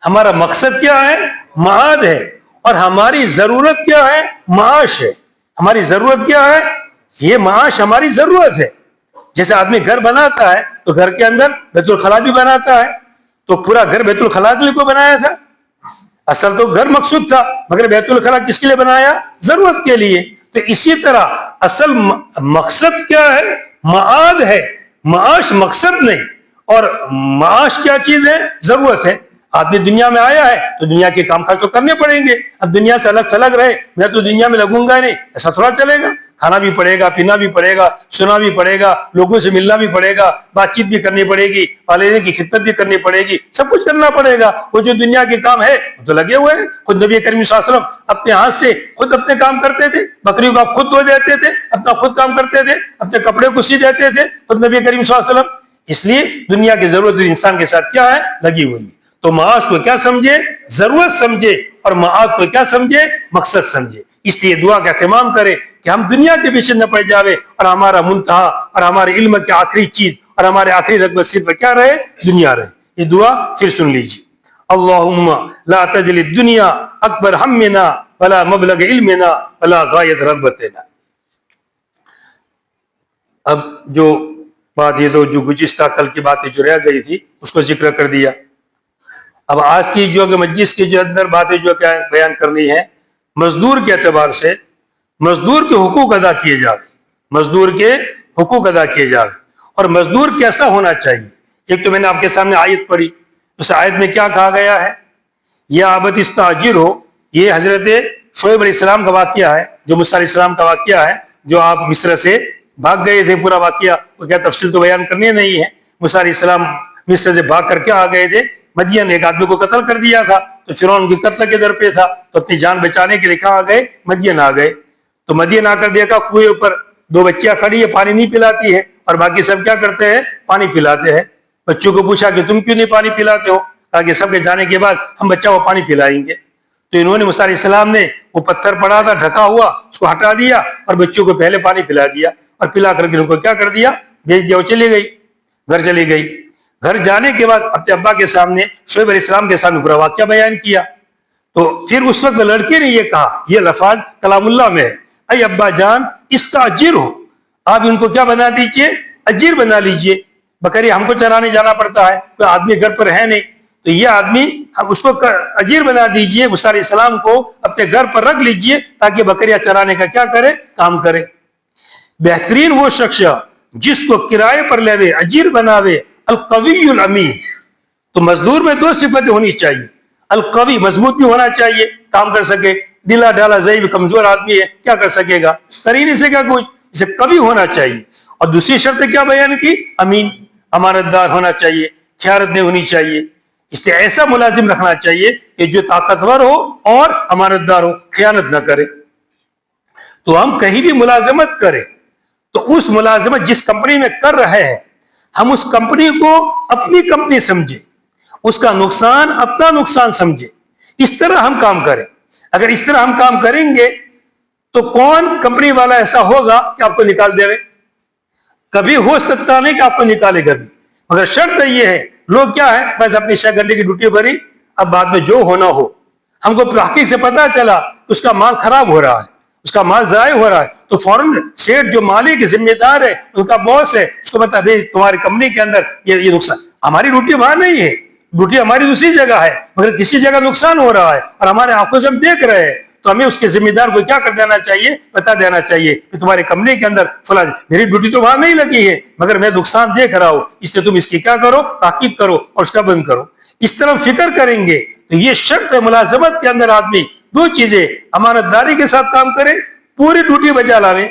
ہمارا مقصد کیا ہے؟ معاد ہے. اور ہماری ضرورت کیا ہے؟ معاش ہے. ہماری ضرورت کیا ہے؟ یہ معاش ہماری ضرورت ہے. جیسے آدمی گھر بناتا ہے تو گھر کے اندر بیت الخلا بھی بناتا ہے. تو پورا گھر بیت الخلا کے لیے کو بنایا تھا؟ اصل تو گھر مقصود تھا, مگر بیت الخلا کس کے لیے بنایا؟ ضرورت کے لیے. تو اسی طرح اصل مقصد کیا ہے؟ معاد ہے. معاش مقصد نہیں. اور معاش کیا چیز ہے؟ ضرورت ہے. آدمی دنیا میں آیا ہے تو دنیا کے کام کاج تو کرنے پڑیں گے. اب دنیا سے الگ تھلگ رہے, میں تو دنیا میں لگوں گا نہیں, ایسا تھوڑا چلے گا. کھانا بھی پڑے گا, پینا بھی پڑے گا, سنا بھی پڑے گا, لوگوں سے ملنا بھی پڑے گا, بات چیت بھی کرنی پڑے گی, والدین کی خدمت بھی کرنی پڑے گی, سب کچھ کرنا پڑے گا. وہ جو دنیا کے کام ہے وہ تو لگے ہوئے ہیں. خود نبی کریم صلی اللہ علیہ وسلم اپنے ہاتھ سے خود اپنے کام کرتے تھے. بکریوں کو آپ خود دھو دیتے تھے, اپنا خود کام کرتے تھے, اپنے کپڑے کو سی دیتے تھے خود نبی کریم صلی اللہ علیہ وسلم. اس لیے دنیا کی ضرورت انسان کے ساتھ کیا ہے؟ لگی ہوئی ہے. تو معاش کو کیا سمجھے؟ ضرورت سمجھے. اور معاد کو کیا سمجھے؟ مقصد سمجھے. اس لیے دعا کا اہتمام کرے کہ ہم دنیا کے پیچھے نہ پڑ جاوے, اور ہمارا منتہا اور ہمارے علم کی آخری چیز اور ہمارے آخری رغبت صرف کیا رہے؟ دنیا رہے. یہ دعا پھر سن لیجیے. اللہم لا تجل الدنیا اکبر ہمنا ولا مبلغ علمنا ولا غایت رغبتنا. اب جو بات یہ تو جو گزشتہ کل کی باتیں جو رہ گئی تھی اس کو ذکر کر دیا. اب آج کی جو کہ مجلس کے جو اندر باتیں جو کیا بیان کرنی ہے, مزدور کے اعتبار سے مزدور کے حقوق ادا کیے جاوے. مزدور کے حقوق ادا کیے جاوے. اور مزدور کیسا ہونا چاہیے؟ ایک تو میں نے آپ کے سامنے آیت پڑھی. اس آیت میں کیا کہا گیا ہے؟ یا ابت استاجر ہو. یہ حضرت شعیب علیہ السلام کا واقعہ ہے, جو موسیٰ علیہ السلام کا واقعہ ہے, جو آپ مصر سے بھاگ گئے تھے. پورا واقعہ وہ کیا تفصیل تو بیان کرنی نہیں ہے. موسیٰ علیہ السلام مصر سے بھاگ کر کے آ گئے تھے. مدین ایک آدمی کو قتل کر دیا تھا, تو فرعون کی قتل کے در پہ تھا, تو اپنی جان بچانے کے لیے کہاں آ گئے؟ مدین آ گئے. تو مدین آ کر دیکھا کنویں اوپر دو بچیاں کھڑی ہے, پانی نہیں پلاتی ہے, اور باقی سب کیا کرتے ہیں؟ پانی پلاتے ہیں. بچوں کو پوچھا کہ تم کیوں نہیں پانی پلاتے ہو؟ تاکہ سب کے جانے کے بعد ہم بچہ وہ پانی پلائیں گے. تو انہوں نے موسیٰ علیہ السلام نے وہ پتھر پڑا تھا ڈھکا ہوا, اس کو ہٹا دیا اور بچوں کو پہلے پانی پلا دیا, اور پلا کر کے ان کو کیا کر دیا؟ بھیج دیا. وہ چلی گئی, گھر چلی گئی. گھر جانے کے بعد اپنے ابا کے سامنے شعیب علیہ السلام کے سامنے پورا واقعہ بیان کیا. تو پھر اس وقت لڑکے نے یہ کہا, یہ لفظ کلام اللہ میں ہے, اے ابا جان استاجر ہو, آپ ان کو کیا بنا دیجئے؟ اجیر بنا لیجئے. بکری ہم کو چرانے جانا پڑتا ہے, کوئی آدمی گھر پر ہے نہیں, تو یہ آدمی اس کو اجیر بنا دیجئے. موسیٰ علیہ السلام کو اپنے گھر پر رکھ لیجئے تاکہ بکریاں چرانے کا کیا کرے؟ کام کرے. بہترین وہ شخص جس کو کرائے پر لے, اجیر بناوے, القوی الامین. تو مزدور میں دو صفتیں ہونی چاہیے. القوی, مضبوط بھی ہونا چاہیے, کام کر سکے. ڈھیلا ڈھالا ضعیف کمزور آدمی ہے, کیا کر سکے گا؟ کر ہی نہیں سکے گا کچھ. اسے قوی ہونا چاہیے. اور دوسری شرط کیا بیان کی؟ امین, امانت دار ہونا چاہیے, خیانت نہیں ہونی چاہیے. اس لیے ایسا ملازم رکھنا چاہیے کہ جو طاقتور ہو اور امانت دار ہو, خیانت نہ کرے. تو ہم کہیں بھی ملازمت کریں تو اس ملازمت جس کمپنی میں کر رہے ہیں, ہم اس کمپنی کو اپنی کمپنی سمجھے, اس کا نقصان اپنا نقصان سمجھے. اس طرح ہم کام کریں. اگر اس طرح ہم کام کریں گے تو کون کمپنی والا ایسا ہوگا کہ آپ کو نکال دے؟ کبھی ہو سکتا نہیں کہ آپ کو نکالے گا بھی, مگر شرط یہ ہے, لوگ کیا ہے, بس اپنی 6 گھنٹے کی ڈیوٹی بھری, اب بعد میں جو ہونا ہو. ہم کو تحقیق سے پتا چلا اس کا مال خراب ہو رہا ہے, اس کا مال ضائع ہو رہا ہے, تو فوراً سیٹ جو مالک ذمہ دار ہے, ان کا باس ہے, اس کو بتا بھائی تمہاری کمپنی کے اندر یہ نقصان. ہماری ڈیوٹی وہاں نہیں ہے, ڈیوٹی ہماری دوسری جگہ ہے, مگر کسی جگہ نقصان ہو رہا ہے اور ہمارے آنکھوں سے ہم دیکھ رہے ہیں, تو ہمیں اس کے ذمہ دار کو کیا کر دینا چاہیے؟ بتا دینا چاہیے کہ تمہاری کمپنی کے اندر فلاں, میری ڈیوٹی تو وہاں نہیں لگی ہے, مگر میں نقصان دیکھ رہا ہوں, اس لیے تم اس کی کیا کرو؟ تحقیق کرو اور اس کا بند کرو. اس طرح فکر کریں گے تو یہ شرط ہے ملازمت کے اندر آدمی دو چیزیں, امانت داری کے ساتھ کام کرے, پوری ڈیوٹی بجا لاوے.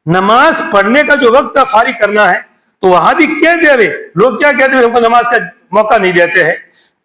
نماز پڑھنے کا جو وقت فارغ کرنا ہے تو وہاں بھی کہہ دے, لوگ کیا کہتے ہیں, ہم کو نماز کا موقع نہیں دیتے ہیں.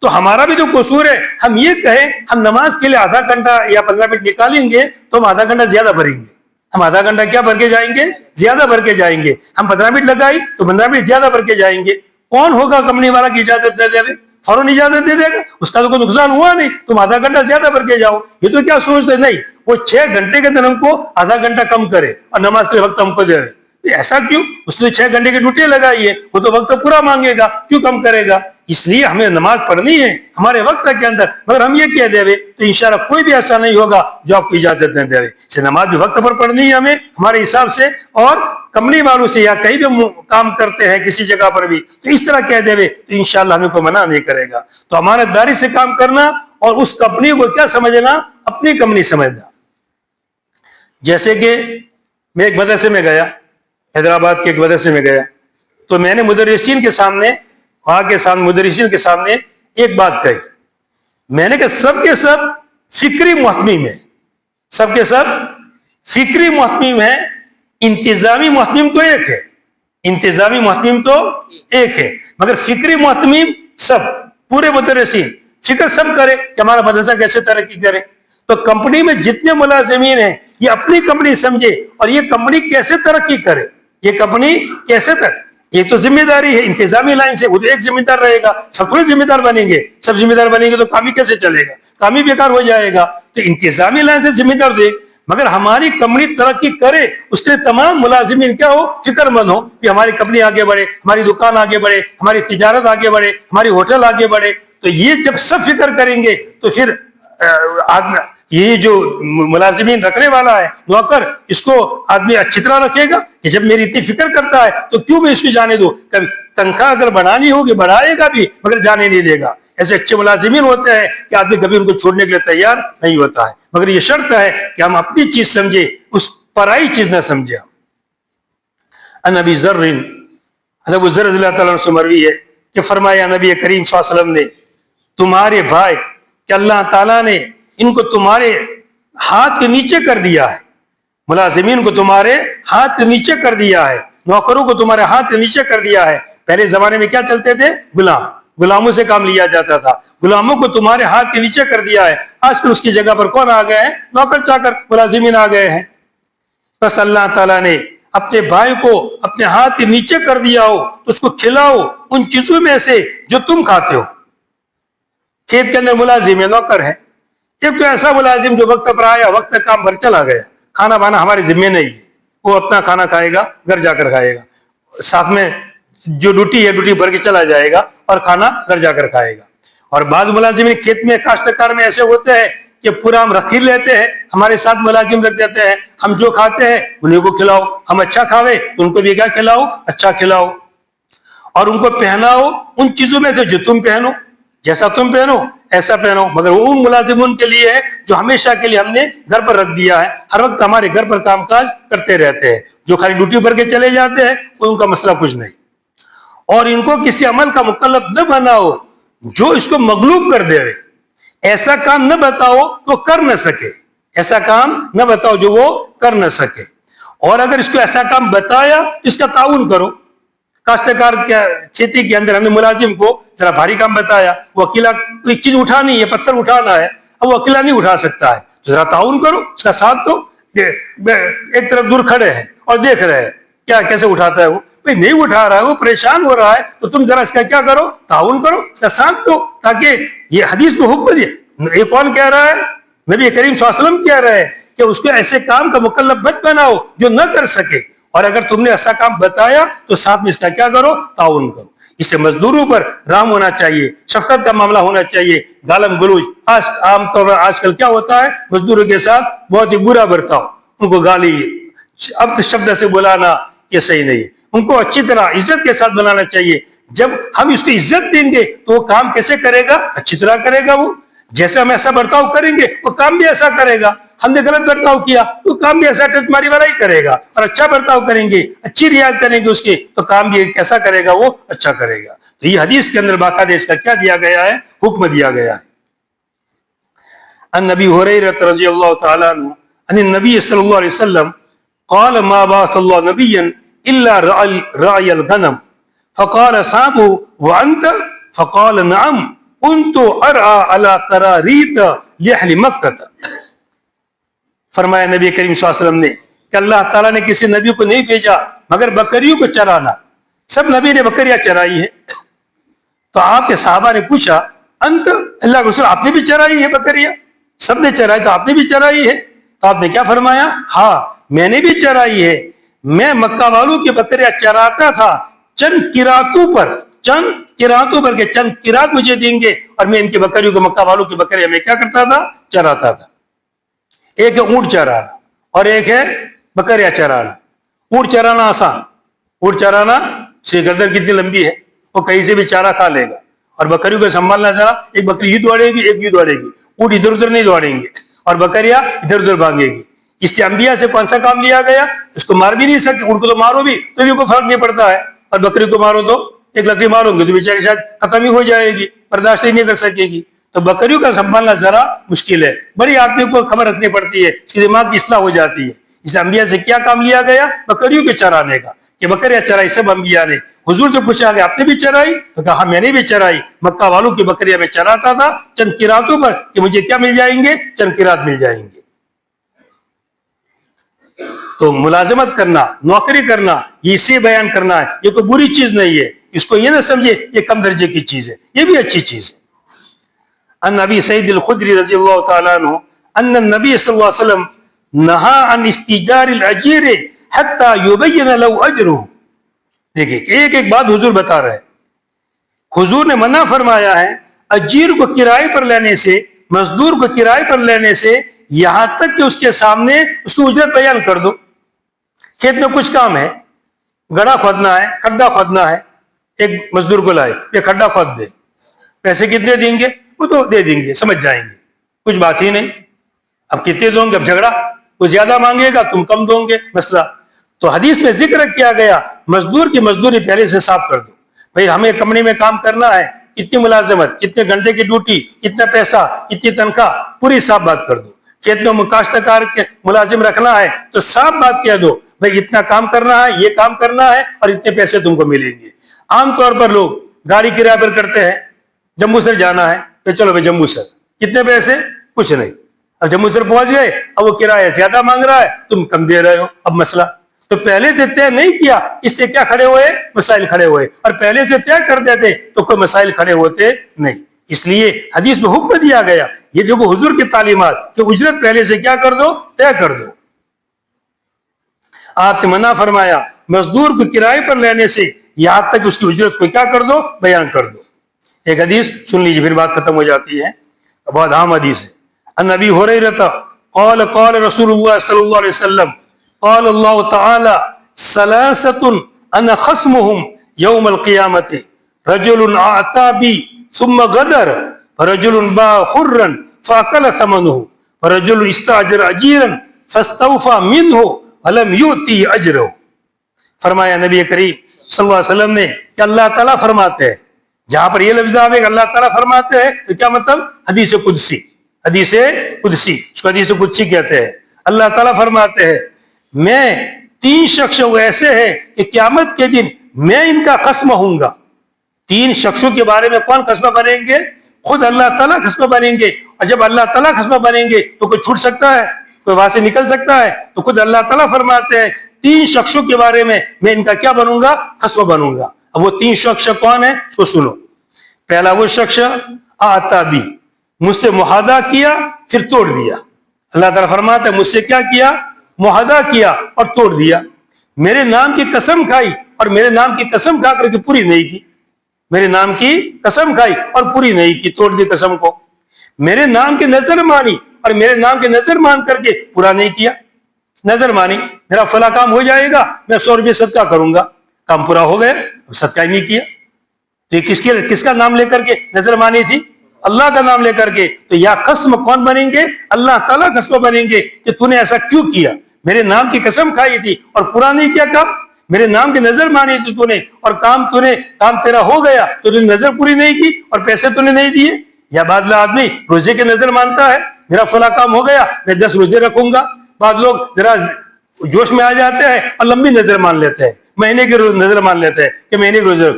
تو ہمارا بھی تو قصور ہے. ہم یہ کہیں ہم نماز کے لیے آدھا گھنٹہ یا 15 منٹ نکالیں گے تو ہم آدھا گھنٹہ زیادہ بھریں گے, ہم آدھا گھنٹہ کیا بھر کے جائیں گے؟ زیادہ بھر کے جائیں گے. ہم 15 منٹ لگائی تو 15 منٹ زیادہ بھر کے جائیں گے. کون ہوگا کمپنی والا کی اجازت دے دے؟ فوراً اجازت دے دے گا, اس کا تو کوئی نقصان ہوا نہیں, تم آدھا گھنٹہ زیادہ بھر کے جاؤ. یہ تو کیا سوچتے نہیں, وہ 6 گھنٹے کے اندر ہم کو آدھا گھنٹہ کم کرے اور نماز کے وقت ہم کو دے. ایسا کیوں؟ اس نے 6 گھنٹے کی ڈیوٹی لگائی ہے, وہ تو وقت پورا مانگے گا, کیوں کم کرے گا؟ اس لیے ہمیں نماز پڑھنی ہے ہمارے وقت کے اندر, مگر ہم یہ کہہ دے تو انشاءاللہ کوئی بھی ایسا نہیں ہوگا جو آپ کو اجازت نہ دے. سے نماز بھی وقت پر پڑھنی ہے ہمیں ہمارے حساب سے, اور کمپنی والوں سے یا کہیں بھی کام کرتے ہیں کسی جگہ پر بھی تو اس طرح کہہ دے تو انشاءاللہ ہمیں کوئی منع نہیں کرے گا. تو امانت داری سے کام کرنا اور اس کمپنی کو کیا سمجھنا؟ اپنی کمپنی سمجھنا. جیسے کہ میں ایک مدرسے میں گیا, حیدرآباد کے ایک مدرسے میں گیا, تو میں نے مدرسین کے سامنے مدرسین کے سامنے ایک بات کہی. میں نے کہا سب کے سب فکری محتمیم ہیں, سب کے سب فکری محتمیم ہیں, انتظامی محتمیم تو ایک ہے, انتظامی محتمیم تو ایک ہے, مگر فکری محتمیم سب پورے مدرسین فکر سب کرے کہ ہمارا مدرسہ کیسے ترقی کرے. تو کمپنی میں جتنے ملازمین ہیں یہ اپنی کمپنی سمجھے اور یہ کمپنی کیسے ترقی کرے, یہ کمپنی کیسے ایک تو ذمہ داری ہے انتظامی لائن سے, وہ تو ایک ذمہ دار رہے گا, سب تھوڑے ذمہ دار بنیں گے, سب ذمہ دار بنیں گے تو کام ہی کیسے چلے گا, کام ہی بیکار ہو جائے گا. تو انتظامی لائن سے ذمہ دار دے, مگر ہماری کمپنی ترقی کرے اس کے لیے تمام ملازمین کیا ہو؟ فکر مند ہو کہ ہماری کمپنی آگے بڑھے, ہماری دکان آگے بڑھے, ہماری تجارت آگے بڑھے, ہماری ہوٹل آگے بڑھے. تو یہ جب سب فکر کریں گے تو پھر یہ جو ملازمین رکھنے والا ہے نوکر, اس کو آدمی اچھی طرح رکھے گا کہ جب میری اتنی فکر کرتا ہے تو کیوں میں اس کو جانے دوں. کبھی تنخواہ اگر بڑھانی ہوگی بڑھائے گا بھی مگر جانے نہیں دے گا. ایسے اچھے ملازمین ہوتے ہیں کہ آدمی کبھی ان کو چھوڑنے کے لیے تیار نہیں ہوتا ہے, مگر یہ شرط ہے کہ ہم اپنی چیز سمجھے, اس پرائی چیز نہ سمجھے. ان ابی ذر, ابو ذر رضی اللہ تعالیٰ عنہ سے مروی ہے کہ فرمایا نبی کریم صلی اللہ علیہ وسلم نے, تمہارے بھائی کہ اللہ تعالیٰ نے ان کو تمہارے ہاتھ کے نیچے کر دیا ہے, ملازمین کو تمہارے ہاتھ کے نیچے کر دیا ہے, نوکروں کو تمہارے ہاتھ کے نیچے کر دیا ہے. پہلے زمانے میں کیا چلتے تھے؟ غلاموں سے کام لیا جاتا تھا, غلاموں کو تمہارے ہاتھ کے نیچے کر دیا ہے. آج کل اس کی جگہ پر کون آ گئے ہیں؟ نوکر چاکر ملازمین آ گئے ہیں. بس اللہ تعالیٰ نے اپنے بھائی کو اپنے ہاتھ کے نیچے کر دیا ہو تو اس کو کھلاؤ ان چیزوں میں سے جو تم کھاتے ہو. کھیت کے اندر ملازم ہے, نوکر ہے, ایک تو ایسا ملازم جو وقت پر آیا وقت کام پر چلا گیا, کھانا بانا ہمارے ذمے نہیں ہے, وہ اپنا کھانا کھائے گا گھر جا کر کھائے گا, ساتھ میں جو ڈیوٹی ہے ڈیوٹی بھر کے چلا جائے گا اور کھانا گھر جا کر کھائے گا. اور بعض ملازمین کھیت میں کاشتکار میں ایسے ہوتے ہیں کہ پورا ہم رکھ لیتے ہیں, ہمارے ساتھ ملازم رکھ دیتے ہیں, ہم جو کھاتے ہیں انہیں کو کھلاؤ, ہم اچھا کھاوے تو ان کو بھی کیا کھلاؤ؟ اچھا کھلاؤ. اور ان کو پہناؤ ان چیزوں میں سے جو تم پہنو, جیسا تم پہنو ایسا پہنو. مگر وہ ان ملازمین کے لیے ہے جو ہمیشہ کے لیے ہم نے گھر پر رکھ دیا ہے, ہر وقت ہمارے گھر پر کام کاج کرتے رہتے ہیں, جو خالی ڈیوٹی بھر کے چلے جاتے ہیں ان کا مسئلہ کچھ نہیں. اور ان کو کسی عمل کا مکلف نہ بناؤ جو اس کو مغلوب کر دے. ایسا کام نہ بتاؤ تو کر نہ سکے, ایسا کام نہ بتاؤ جو وہ کر نہ سکے. اور اگر اس کو ایسا کام بتایا تو اس کا تعاون کرو. کاشتکار کھیتی کے اندر ہم نے ملازم کو ذرا بھاری کام بتایا, وہ اکیلا ایک چیز اٹھانی ہے, پتھر اٹھانا ہے, اب وہ اکیلا نہیں اٹھا سکتا ہے, تو ذرا تعاون کرو, اس کا ساتھ دو. ایک طرف دور کھڑے ہیں اور دیکھ رہے ہیں کیا کیسے اٹھاتا ہے, وہ نہیں اٹھا رہا ہے, وہ پریشان ہو رہا ہے, تو تم ذرا اس کا کیا کرو؟ تعاون کرو, اس کا ساتھ دو, تاکہ یہ حدیث میں حکم دیا. یہ کون کہہ رہا ہے؟ نبی کریم صلی اللہ علیہ وسلم کہہ رہے ہیں کہ اس کو ایسے کام کا مکلف مت بناؤ جو نہ کر سکے, اور اگر تم نے ایسا کام بتایا تو ساتھ میں اس کا کیا کرو؟ تعاون کرو. اس سے مزدوروں پر رحم ہونا چاہیے, شفقت کا معاملہ ہونا چاہیے. گالم گلوچ عام طور پر آج کل کیا ہوتا ہے, مزدوروں کے ساتھ بہت ہی برا برتاؤ, ان کو گالی اب شبد سے بلانا, یہ صحیح نہیں ہے. ان کو اچھی طرح عزت کے ساتھ بنانا چاہیے. جب ہم اس کو عزت دیں گے تو وہ کام کیسے کرے گا؟ اچھی طرح کرے گا. وہ جیسے ہم ایسا برتاؤ کریں گے وہ کام بھی ایسا کرے گا. ہم نے غلط برتاؤ کیا تو کام بھی ایسا ٹچماری والا ہی کرے گا, اور اچھا برتاؤ کریں گے, اچھی رعایت کریں گے اس کی, تو کام بھی کیسا کرے گا؟ وہ اچھا کرے گا. تو یہ حدیث کے اندر باقاعدہ اس کا کیا دیا گیا ہے؟ حکم دیا گیا ہے. ان نبی ہریرہ رضی اللہ تعالی عنہ ان النبی صلی اللہ علیہ وسلم قال ما بعث اللہ نبیا الا راعی الغنم فقال صابوا وانت فقال نعم كنت ارعى على قراريط لأهل مکہ. فرمایا نبی کریم صلی اللہ علیہ وسلم نے کہ اللہ تعالیٰ نے کسی نبی کو نہیں بھیجا مگر بکریوں کو چرانا، سب نبی نے بکریاں چرائی ہے۔ تو آپ کے صحابہ نے پوچھا انت اللہ کے رسول آپ نے بھی چرائی ہے بکریاں؟ سب نے چرائی تو آپ نے بھی چرائی ہے؟ تو آپ نے کیا فرمایا؟ ہاں میں نے بھی چرائی ہے، میں مکہ والوں کی بکریاں چراتا تھا چند قراتوں پر، کہ چند قرات مجھے دیں گے اور میں ان کی بکریوں کو، مکہ والوں کی بکریاں میں کیا کرتا تھا؟ چراتا تھا۔ ایک ہے اونٹ چرانا اور ایک ہے بکریاں چرانا۔ اونٹ چرانا آسان، اونٹ چرانا سے گردن کتنی لمبی ہے، وہ کہیں سے بھی چارہ کھا لے گا، اور بکریوں کو سنبھالنا ذرا، ایک بکری یہ دوڑے گی ایک یہ دوڑے گی، اونٹ ادھر ادھر نہیں دوڑیں گے اور بکریاں ادھر ادھر بھاگے گی۔ اس سے انبیاء سے کون سا کام لیا گیا؟ اس کو مار بھی نہیں سکتے، اونٹ کو تو مارو بھی تو بھی کوئی فرق نہیں پڑتا ہے، اور بکری کو مارو تو ایک لکڑی مارو گے تو بیچاری شاید ختم ہی ہو جائے گی، برداشت ہی نہیں کر سکے گی۔ تو بکریوں کا سنبھالنا ذرا مشکل ہے، بڑی آدمی کو خبر رکھنی پڑتی ہے، اس کے دماغ کی اصلاح ہو جاتی ہے۔ اس انبیاء سے کیا کام لیا گیا؟ بکریوں کے چرانے کا، کہ بکریاں چرائی سب انبیاء نے۔ حضور سے پوچھا کہ آپ نے بھی چرائی؟ تو کہا میں نے بھی چرائی، مکہ والوں کی بکریاں میں چراتا تھا چند قراتوں پر، کہ مجھے کیا مل جائیں گے؟ چند قرات مل جائیں گے۔ تو ملازمت کرنا، نوکری کرنا، یہ اسے بیان کرنا ہے، یہ کوئی بری چیز نہیں ہے، اس کو یہ نہ سمجھے یہ کم درجے کی چیز ہے، یہ بھی اچھی چیز ہے۔ ان ابی سعید الخدری رضی اللہ تعالیٰ عنہ ان النبی صلی اللہ علیہ وسلم نہا عن استیجار الاجیر حتی یبین له اجرہ۔ دیکھیں ایک ایک بات حضور بتا رہے ہیں۔ حضور نے منع فرمایا ہے اجیر کو کرائے پر لینے سے، مزدور کو کرائے پر لینے سے، یہاں تک کہ اس کے سامنے اس کی اجرت بیان کر دو۔ کھیت میں کچھ کام ہے، گڑھا کھودنا ہے، کھڈا کھودنا ہے، ایک مزدور کو لائے یہ کھڈا کھود دے، پیسے کتنے دیں گے؟ وہ تو دے دیں گے، سمجھ جائیں گے، کچھ بات ہی نہیں۔ اب کتنے دوں گے؟ اب جھگڑا، وہ زیادہ مانگے گا تم کم دوں گے، مسئلہ۔ تو حدیث میں ذکر کیا گیا مزدور کی مزدوری پہلے سے صاف کر دو، بھئی ہمیں کمپنی میں کام کرنا ہے، کتنی ملازمت، کتنے گھنٹے کی ڈیوٹی، کتنا پیسہ، کتنی تنخواہ، پوری صاف بات کر دو۔ کھیت میں کاشتکار کے ملازم رکھنا ہے تو صاف بات کہہ دو، بھئی اتنا کام کرنا ہے، یہ کام کرنا ہے اور اتنے پیسے تم کو ملیں گے۔ عام طور پر لوگ گاڑی کرایہ پر کرتے ہیں، جموں سر جانا ہے تو چلو بھائی جموں سر، کتنے پیسے؟ کچھ نہیں۔ اب جموں سر پہنچ گئے، اب وہ کرایہ زیادہ مانگ رہا ہے، تم کم دے رہے ہو، اب مسئلہ تو پہلے سے طے نہیں کیا، اس سے کیا کھڑے ہوئے؟ مسائل کھڑے ہوئے، اور پہلے سے طے کر دیتے تو کوئی مسائل کھڑے ہوتے نہیں۔ اس لیے حدیث میں حکم دیا گیا، یہ دیکھو حضور کی تعلیمات، کہ اجرت پہلے سے کیا کر دو؟ طے کر دو۔ آپ نے منع فرمایا مزدور کو کرائے پر لینے سے، یہاں تک اس کی اجرت کو کیا کر دو؟ بیان کر دو۔ ایک حدیث سن لیجیے پھر بات ختم ہو جاتی ہے، بہت عام حدیث ہے۔ ان ابی ہریرہ قال قال رسول اللہ صلی اللہ علیہ وسلم قال اللہ تعالی ثلاثۃ انا خصمهم یوم القیامۃ رجل اعطى بی ثم غدر فرجل باع حرا فاکل ثمنه فرجل استاجر اجیرا فاستوفى منه ولم یؤتی اجرہ۔ فرمایا نبی کریم صلی اللہ علیہ وسلم نے کہ اللہ تعالیٰ فرماتے ہیں، جہاں پر یہ لفظ آئے کہ اللہ تعالیٰ فرماتے ہیں تو کیا مطلب؟ حدیث قدسی، حدیث قدسی، اس کو حدیث قدسی کہتے ہیں۔ اللہ تعالیٰ فرماتے ہیں میں 3 شخص ایسے ہیں کہ قیامت کے دن میں ان کا قسم ہوں گا۔ 3 شخصوں کے بارے میں کون قسم بنیں گے؟ خود اللہ تعالیٰ قسم بنیں گے، اور جب اللہ تعالیٰ قسم بنیں گے تو کوئی چھوٹ سکتا ہے؟ کوئی وہاں سے نکل سکتا ہے؟ تو خود اللہ تعالیٰ فرماتے ہیں 3 شخصوں کے بارے میں ان کا کیا بنوں گا؟ قسم بنوں گا۔ اب وہ 3 شخص کون ہیں؟ اس کو سنو۔ پہلا وہ شخص آتا بھی، مجھ سے معاہدہ کیا پھر توڑ دیا۔ اللہ تعالیٰ فرماتا ہے مجھ سے کیا کیا؟ معاہدہ کیا اور توڑ دیا۔ میرے نام کی قسم کھائی اور میرے نام کی قسم کھا کر کے پوری نہیں کی، میرے نام کی قسم کھائی اور پوری نہیں کی، توڑ دی قسم کو۔ میرے نام کی نظر مانی اور میرے نام کی نظر مان کر کے پورا نہیں کیا۔ نظر مانی میرا فلاں کام ہو جائے گا، میں 100 روپے صدقہ کروں گا، کام پورا ہو گیا، صدقہ ہی نہیں کیا۔ تو یہ کس کا نام لے کر کے نظر مانی تھی؟ اللہ کا نام لے کر کے۔ تو یا قسم کون بنیں گے؟ اللہ تعالیٰ قسم بنیں گے کہ تو نے ایسا کیوں کیا؟ میرے نام کی قسم کھائی تھی اور پورا نہیں کیا کام، میرے نام کی نظر مانی تھی تو نے، اور کام تیرا ہو گیا تو نے نظر پوری نہیں کی اور پیسے تو نے نہیں دیے۔ یا بعض آدمی روزے کی نظر مانتا ہے، میرا فلاں کام ہو گیا میں 10 روزے رکھوں گا۔ بعض لوگ ذرا جوش میں آ جاتے ہیں اور لمبی نظر مان لیتے ہیں، مہینے کی نظر مان لیتے ہیں کہ مہینے کی روزے۔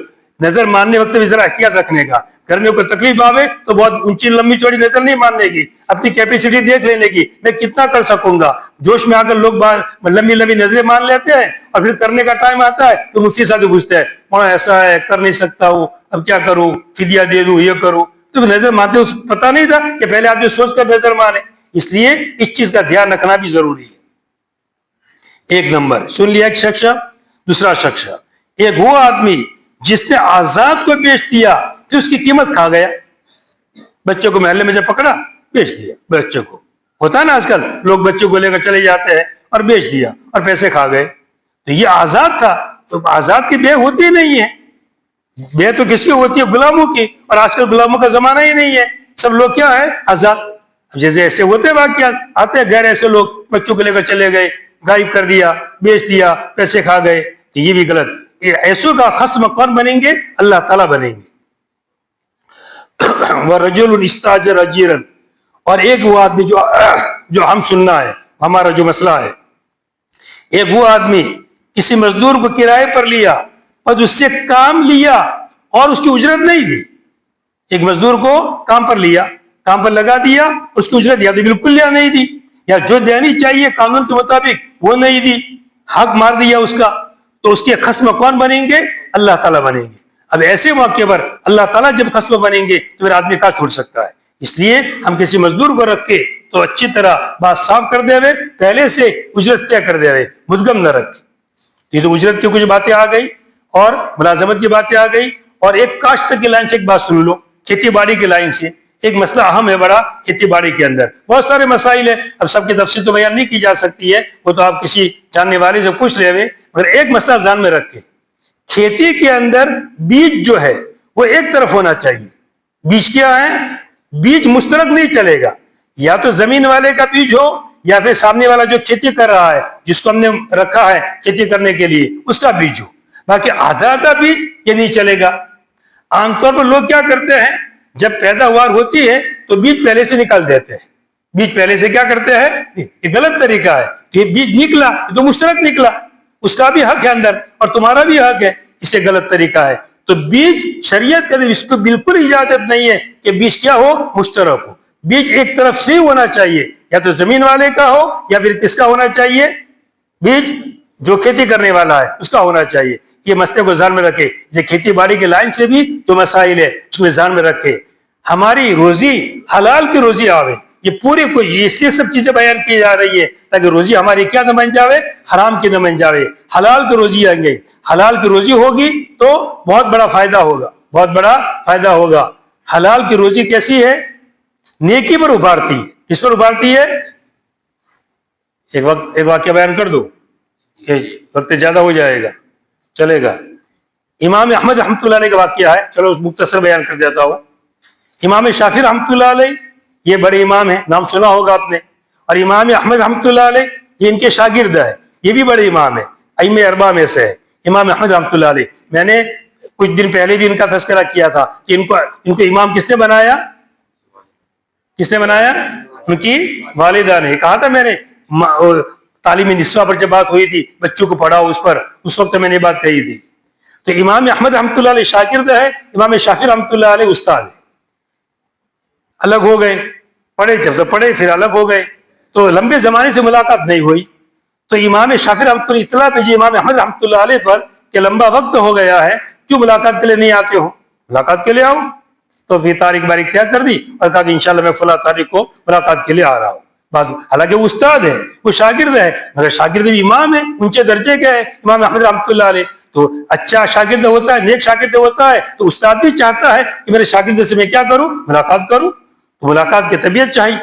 نظر ماننے وقت بھی ذرا احتیاط رکھنے کا. گھر میں کوئی تکلیف آوے تو بہت اونچی لمبی چوڑی نظر نہیں ماننے کی, اپنی کیپیسٹی دیکھ لینے کی, میں کتنا کر سکوں گا. جوش میں آ کر لوگ لمبی لمبی نظریں مان لیتے ہیں, اور پھر کرنے کا ٹائم آتا ہے تو مفتی صاحب پوچھتے ہیں مولانا ایسا ہے, کر نہیں سکتا ہوں, اب کیا کروں, فدیہ دے دوں, یہ کروں. تو نظر مانتے پتا نہیں تھا کہ پہلے آدمی سوچ کر نظر مانے. اس لیے اس چیز کا دھیان رکھنا بھی ضروری ہے. ایک نمبر سن لیا ایک شخص. دوسرا شخص, ایک وہ آدمی جس نے آزاد کو بیچ دیا پھر اس کی قیمت کھا گیا. بچوں کو محلے میں جب پکڑا بیچ دیا. بچوں کو ہوتا ہے نا آج کل, لوگ بچوں کو لے کر چلے جاتے ہیں اور بیچ دیا اور پیسے کھا گئے. تو یہ آزاد تھا. آزاد کی بے ہوتی نہیں ہے. بے تو کس کی ہوتی ہے؟ غلاموں کی. اور آج کل غلاموں کا زمانہ ہی نہیں ہے. سب لوگ کیا ہے؟ آزاد. جیسے ایسے ہوتے واقعات آتے ہیں, غیر ایسے لوگ بچوں کو لے کر چلے گئے, غائب کر دیا, بیچ دیا, پیسے کھا گئے. یہ بھی غلط. ایسوں کا خصم کون بنیں گے؟ اللہ تعالیٰ بنیں گے. وَرَجُلٌ اسْتَأْجَرَ أَجِيرًا, اور ایک وہ آدمی جو ہم سننا ہے, ہمارا جو مسئلہ ہے, ایک وہ آدمی کسی مزدور کو کرائے پر لیا اور اس سے کام لیا اور اس کی اجرت نہیں دی. ایک مزدور کو کام پر لیا, کام پر لگا دیا, اس کی اجرت یا تو بالکل نہیں دی, یا جو دینی چاہیے قانون کے مطابق وہ نہیں دی, حق مار دیا اس کا. تو اس کے خصم کون بنیں گے؟ اللہ تعالیٰ بنیں گے. اب ایسے موقع پر اللہ تعالیٰ جب خصم بنیں گے تو پھر آدمی کہاں چھوڑ سکتا ہے. اس لیے ہم کسی مزدور کو رکھ کے تو اچھی طرح بات صاف کر دے ہوئے, پہلے سے اجرت طے کر دے ہوئے, مدغم نہ رکھے. یہ تو اجرت کی کچھ باتیں آ گئی اور ملازمت کی باتیں آ گئی. اور ایک کاشت کی لائن سے ایک بات سن لو, کھیتی باڑی کی لائن سے. ایک مسئلہ اہم ہے بڑا کھیتی باڑی کے اندر. بہت سارے مسائل ہیں, اب سب کی تفصیل تو بیان نہیں کی جا سکتی ہے, وہ تو آپ کسی جاننے والے سے پوچھ لے ہوئے. مگر ایک مسئلہ ذہن میں رکھے, کھیتی کے اندر بیج جو ہے وہ ایک طرف ہونا چاہیے. بیج کیا ہے؟ بیج مشترک نہیں چلے گا. یا تو زمین والے کا بیج ہو یا پھر سامنے والا جو کھیتی کر رہا ہے, جس کو ہم نے رکھا ہے کھیتی کرنے کے لیے, اس کا بیج ہو. باقی آدھا آدھا بیج یہ نہیں چلے گا. عام طور پر لوگ کیا کرتے ہیں, جب پیداوار ہوتی ہے تو بیج پہلے سے نکال دیتے ہیں. بیج پہلے سے کیا کرتے ہیں؟ یہ غلط طریقہ ہے. یہ بیج نکلا تو مشترک نکلا, اس کا بھی حق ہے اندر اور تمہارا بھی حق ہے, اس سے غلط طریقہ ہے. تو بیج شریعت کے اندر اس کو بالکل اجازت نہیں ہے کہ بیج کیا ہو؟ مشترک ہو. بیج ایک طرف سے ہی ہونا چاہیے, یا تو زمین والے کا ہو یا پھر کس کا ہونا چاہیے؟ بیج جو کھیتی کرنے والا ہے اس کا ہونا چاہیے. یہ مسئلے کو ذہن میں رکھے. یہ کھیتی باڑی کے لائن سے بھی جو مسائل ہے اس کو ذہن میں رکھے. ہماری روزی حلال کی روزی آوے, یہ پوری کوئی اس لیے سب چیزیں بیان کی جا رہی ہے تاکہ روزی ہماری کیا نہ بن جاوے؟ حرام کی نہ بن جاوے. حلال کی روزی آئیں گے, حلال کی روزی ہوگی تو بہت بڑا فائدہ ہوگا, بہت بڑا فائدہ ہوگا. حلال کی روزی کیسی ہے؟ نیکی پر ابھارتی ہے. کس پر ابھارتی ہے؟ ایک واقعہ بیان کر دو کہ وقت زیادہ ہو جائے گا, چلے گا. امام احمد رحمۃ اللہ علیہ کا واقعہ ہے, چلو اس مختصر بیان کر دیتا ہوں. امام شافعی رحمۃ اللہ علیہ یہ بڑے امام ہیں, نام سنا ہوگا آپ نے. اور امام احمد رحمۃ اللہ علیہ یہ ان کے شاگرد ہے, یہ بھی بڑے امام ہیں, ائمہ اربعہ میں سے ہے امام احمد رحمۃ اللہ علیہ. میں نے کچھ دن پہلے بھی ان کا تذکرہ کیا تھا کہ ان کو امام کس نے بنایا؟ کس نے بنایا؟ ان کی والدہ نے. کہا تھا میں نے تعلیمی نسواں پر جب بات ہوئی تھی, بچوں کو پڑھاؤ اس پر, اس وقت میں نے بات کہی تھی. تو امام احمد رحمۃ اللہ علیہ شاگرد ہے, امام شافعی رحمۃ اللہ علیہ استاد ہے. الگ ہو گئے, پڑھے جب تو پڑھے, پھر الگ ہو گئے, تو لمبے زمانے سے ملاقات نہیں ہوئی. تو امام شافعی رحمۃ اللہ اطلاع بھیجی امام احمد رحمۃ اللہ علیہ پر کہ لمبا وقت ہو گیا ہے, کیوں ملاقات کے لیے نہیں آتے ہو؟ ملاقات کے لیے آؤ. تو پھر تاریخ باریخ طے کر دی اور کہا کہ انشاءاللہ میں فلاں تاریخ کو ملاقات کے لیے آ رہا ہوں. حالانکہ وہ استاد ہے, وہ شاگرد ہے, مگر شاگرد بھی امام ہے, اونچے درجے کے ہے امام احمد رحمۃ اللہ علیہ. تو اچھا شاگرد ہوتا ہے, نیک شاگرد ہوتا ہے, تو استاد بھی چاہتا ہے کہ میرے شاگرد سے میں کیا کروں؟ ملاقات کروں. تو ملاقات کی طبیعت چاہیے.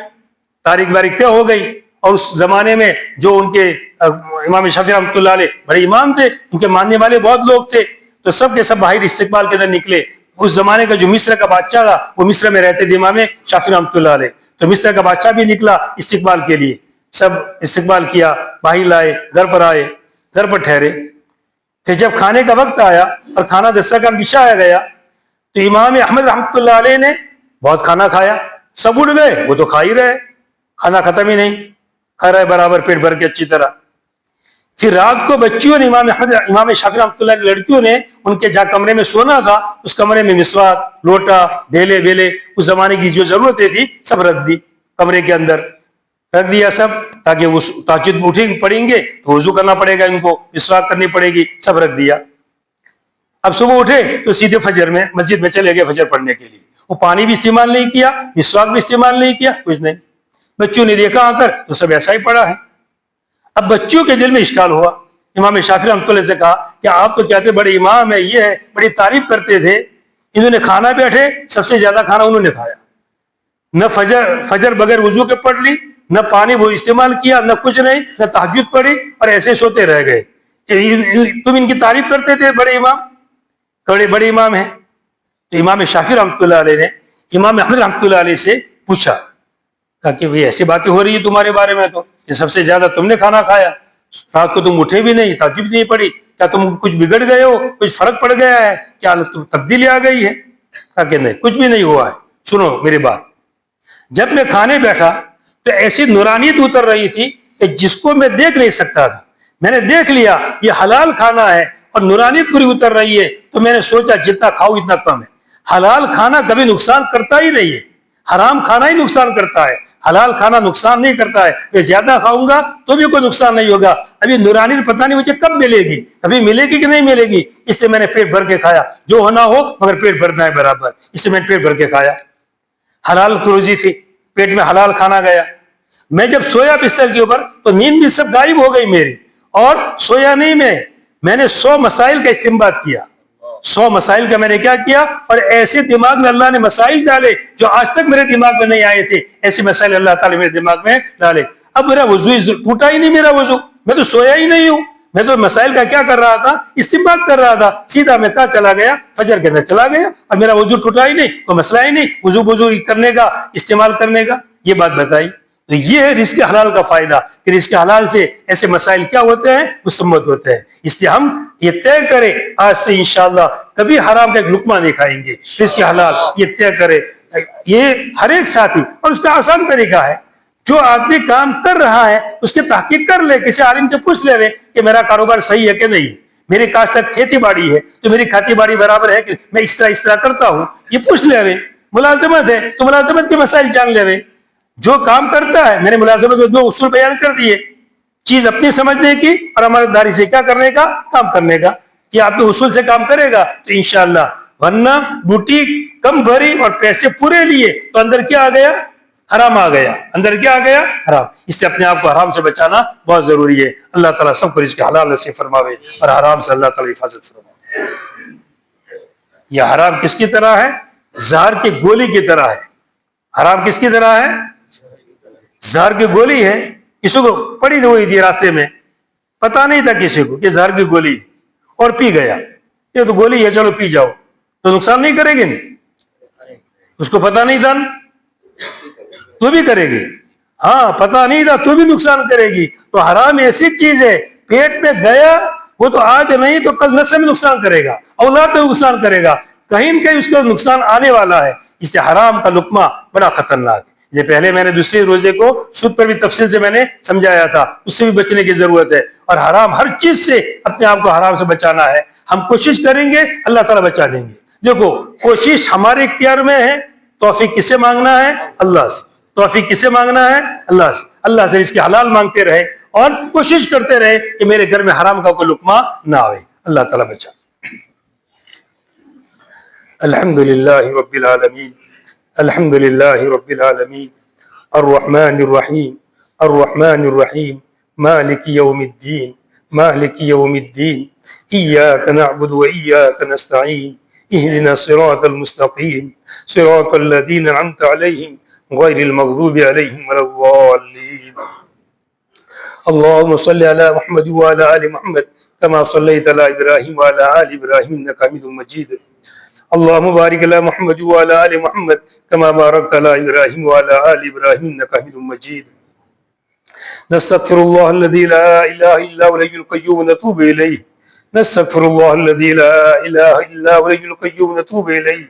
تاریخ باریخ طے ہو گئی, اور اس زمانے میں جو ان کے امام شافعی رحمۃ اللہ علیہ بڑے امام تھے, ان کے ماننے والے بہت لوگ تھے, تو سب کے سب باہر استقبال کے اندر نکلے. اس زمانے کا جو مصر کا بادشاہ تھا وہ مصر میں رہتے تھے امام شافعی رحمۃ اللہ علیہ. تو مصر کا بادشاہ بھی نکلا استقبال کے لیے, سب استقبال کیا, باہر لائے, گھر پر آئے, گھر پر ٹھہرے. پھر جب کھانے کا وقت آیا اور کھانا دسترخوان بچھایا گیا, تو امام احمد رحمۃ اللہ علیہ نے بہت کھانا کھایا. سب اٹھ گئے, وہ تو کھا ہی رہے, کھانا ختم ہی نہیں, کھا رہے برابر پیٹ بھر کے اچھی طرح. پھر رات کو بچیوں نے امام شافعی رحمۃ اللہ کی لڑکیوں نے ان کے جہاں کمرے میں سونا تھا اس کمرے میں مسواک، لوٹا، ڈھیلے ویلے، اس زمانے کی جو ضرورتیں تھی سب رکھ دی کمرے کے اندر، رکھ دیا سب، تاکہ وہ تہجد میں اٹھیں پڑیں گے تو وضو کرنا پڑے گا، ان کو مسواک کرنی پڑے گی، سب رکھ دیا۔ اب صبح اٹھے تو سیدھے فجر میں مسجد میں چلے گئے فجر پڑھنے کے لیے، وہ پانی بھی استعمال نہیں کیا، مسواک بھی استعمال نہیں کیا، کچھ نہیں۔ بچوں نے دیکھا آ کر تو سب ایسا ہی پڑا ہے۔ اب بچوں کے دل میں اشکال ہوا، امام شافعی رحمۃ اللہ سے کہا کہ آپ تو کہتے بڑے امام ہے، یہ ہے، بڑی تعریف کرتے تھے، انہوں نے کھانا بیٹھے سب سے زیادہ کھانا انہوں نے کھایا، نہ فجر بغیر وضو کے پڑھ لی، نہ پانی وہ استعمال کیا، نہ کچھ نہیں، نہ تہجد پڑھی، اور ایسے سوتے رہ گئے۔ تم ان کی تعریف کرتے تھے بڑے امام، بڑے امام ہیں۔ تو امام شافعی رحمۃ اللہ علیہ نے امام احمد رحمۃ اللہ علیہ سے پوچھا، کہا کہ بھئی ایسی باتیں ہو رہی ہیں تمہارے بارے میں تو کہ سب سے زیادہ تم نے کھانا کھایا، رات کو تم اٹھے بھی نہیں، تہجد بھی نہیں پڑھی، کیا تم کچھ بگڑ گئے ہو، کچھ فرق پڑ گیا ہے، کیا تبدیلی آ گئی ہے؟ کہا کہ نہیں، کچھ بھی نہیں ہوا ہے۔ سنو میری بات، جب میں کھانے بیٹھا تو ایسی نورانیت اتر رہی تھی کہ جس کو میں دیکھ نہیں سکتا تھا، میں نے دیکھ لیا یہ حلال کھانا ہے اور نورانیت پوری اتر رہی ہے، تو میں نے سوچا جتنا کھاؤ اتنا کم ہے۔ حلال کھانا کبھی نقصان کرتا ہی نہیں ہے، حرام کھانا ہی نقصان کرتا ہے، حلال کھانا نقصان نہیں کرتا ہے۔ میں زیادہ کھاؤں گا تو بھی کوئی نقصان نہیں ہوگا، ابھی نورانیت پتہ نہیں مجھے کب ملے گی، کبھی ملے گی کہ نہیں ملے گی، اس لیے میں نے پیٹ بھر کے کھایا، جو ہونا ہو مگر پیٹ بھرنا ہے برابر، اس لیے میں نے پیٹ بھر کے کھایا۔ حلال روزی تھی، پیٹ میں حلال کھانا گیا۔ میں جب سویا بستر کے اوپر تو نیند بھی سب غائب ہو گئی میری، اور سویا نہیں میں نے 100 مسائل کا استنباط کیا، 100 مسائل کا میں نے کیا کیا، اور ایسے دماغ میں اللہ نے مسائل ڈالے جو آج تک میرے دماغ میں نہیں آئے تھے، ایسے مسائل اللہ تعالیٰ میرے دماغ میں ڈالے۔ اب میرا وضو ٹوٹا ہی نہیں، میرا وضو، میں تو سویا ہی نہیں ہوں، میں تو مسائل کا کیا کر رہا تھا، استنباط کر رہا تھا، سیدھا میں کہاں چلا گیا، فجر کے اندر چلا گیا، اور میرا وضو ٹوٹا ہی نہیں، کوئی مسئلہ ہی نہیں، وضو کرنے کا، استعمال کرنے کا۔ یہ بات بتائی، تو یہ ہے رزق حلال کا فائدہ کہ رزق حلال سے ایسے مسائل کیا ہوتے ہیں، مسمت ہوتے ہیں۔ اس لیے ہم یہ طے کریں آج سے انشاءاللہ کبھی حرام کا ایک لقمہ نہیں کھائیں گے، رزق حلال یہ طے کرے۔ یہ ہر ایک ساتھی، اور اس کا آسان طریقہ ہے، جو آدمی کام کر رہا ہے اس کی تحقیق کر لے، کسی عالم سے پوچھ لے کہ میرا کاروبار صحیح ہے کہ نہیں، میری کاشت کھیتی باڑی ہے تو میری کھیتی باڑی برابر ہے کہ میں اس طرح کرتا ہوں، یہ پوچھ لے۔ ملازمت ہے تو ملازمت کے مسائل جان لے، جو کام کرتا ہے میں نے ملازمت میں 2 اصول بیان کر دیے، چیز اپنی سمجھنے کی اور امانتداری سے کیا کرنے کا، کام کرنے کا۔ یہ اپنے اصول سے کام کرے گا تو انشاءاللہ، ورنہ بوٹی کم بھری اور پیسے پورے لیے تو اندر کیا آ گیا، حرام آ گیا، اندر کیا آ گیا، حرام۔ اس لیے اپنے آپ کو حرام سے بچانا بہت ضروری ہے۔ اللہ تعالیٰ سب کو رزق حلال نصیب فرماوے اور حرام سے اللہ تعالیٰ حفاظت فرماوے۔ یہ حرام کس کی طرح ہے، زہر کی گولی کی طرح ہے۔ حرام کس کی طرح ہے، زہر کی گولی ہے۔ کسی کو پڑی ہوئی تھی راستے میں، پتا نہیں تھا کسی کو کہ زہر کی گولی ہے، اور پی گیا، یہ تو گولی ہے چلو پی جاؤ، تو نقصان نہیں کرے گی؟ اس کو پتا نہیں تھا تو بھی کرے گی، ہاں پتا نہیں تھا تو بھی نقصان کرے گی۔ تو حرام ایسی چیز ہے، پیٹ میں گیا وہ تو آج نہیں تو کل نسل میں نقصان کرے گا، اولاد میں نقصان کرے گا، کہیں نہ کہیں اس کا نقصان آنے والا ہے۔ اس لیے حرام کا لقمہ بڑا خطرناک ہے۔ یہ پہلے میں نے دوسرے روزے کو سود پر بھی تفصیل سے میں نے سمجھایا تھا، اس سے بھی بچنے کی ضرورت ہے، اور حرام ہر چیز سے اپنے آپ کو حرام سے بچانا ہے۔ ہم کوشش کریں گے اللہ تعالیٰ بچا دیں گے۔ دیکھو کوشش ہمارے اختیار میں ہے، توفیق کس سے مانگنا ہے، اللہ سے۔ توفیق کس سے مانگنا ہے، اللہ سے۔ اللہ سے اس کے حلال مانگتے رہے اور کوشش کرتے رہے کہ میرے گھر میں حرام کا کوئی لقمہ نہ آئے۔ اللہ تعالیٰ بچا۔ الحمدللہ رب العالمین، الحمدللہ رب العالمین، الرحمن الرحیم، الرحمن الرحیم، مالک یوم الدین، مالک یوم الدین، ایاک نعبد و ایاک نستعین، اہدنا الصراط المستقیم، صراط الذین انعمت علیہم غیر المغضوب علیہم ولا الضالین۔ اللهم صل على محمد وعلى آل محمد كما صليت على إبراهيم وعلى آل إبراهيم إنك حميد مجيد۔ اللهم بارك على محمد وعلى آل محمد كما باركت على إبراهيم وعلى آل إبراهيم إنك حميد مجيد۔ نستغفر الله الذي لا إله إلا هو الحي القيوم ونتوب إليه، نستغفر الله الذي لا إله إلا هو الحي القيوم ونتوب إليه۔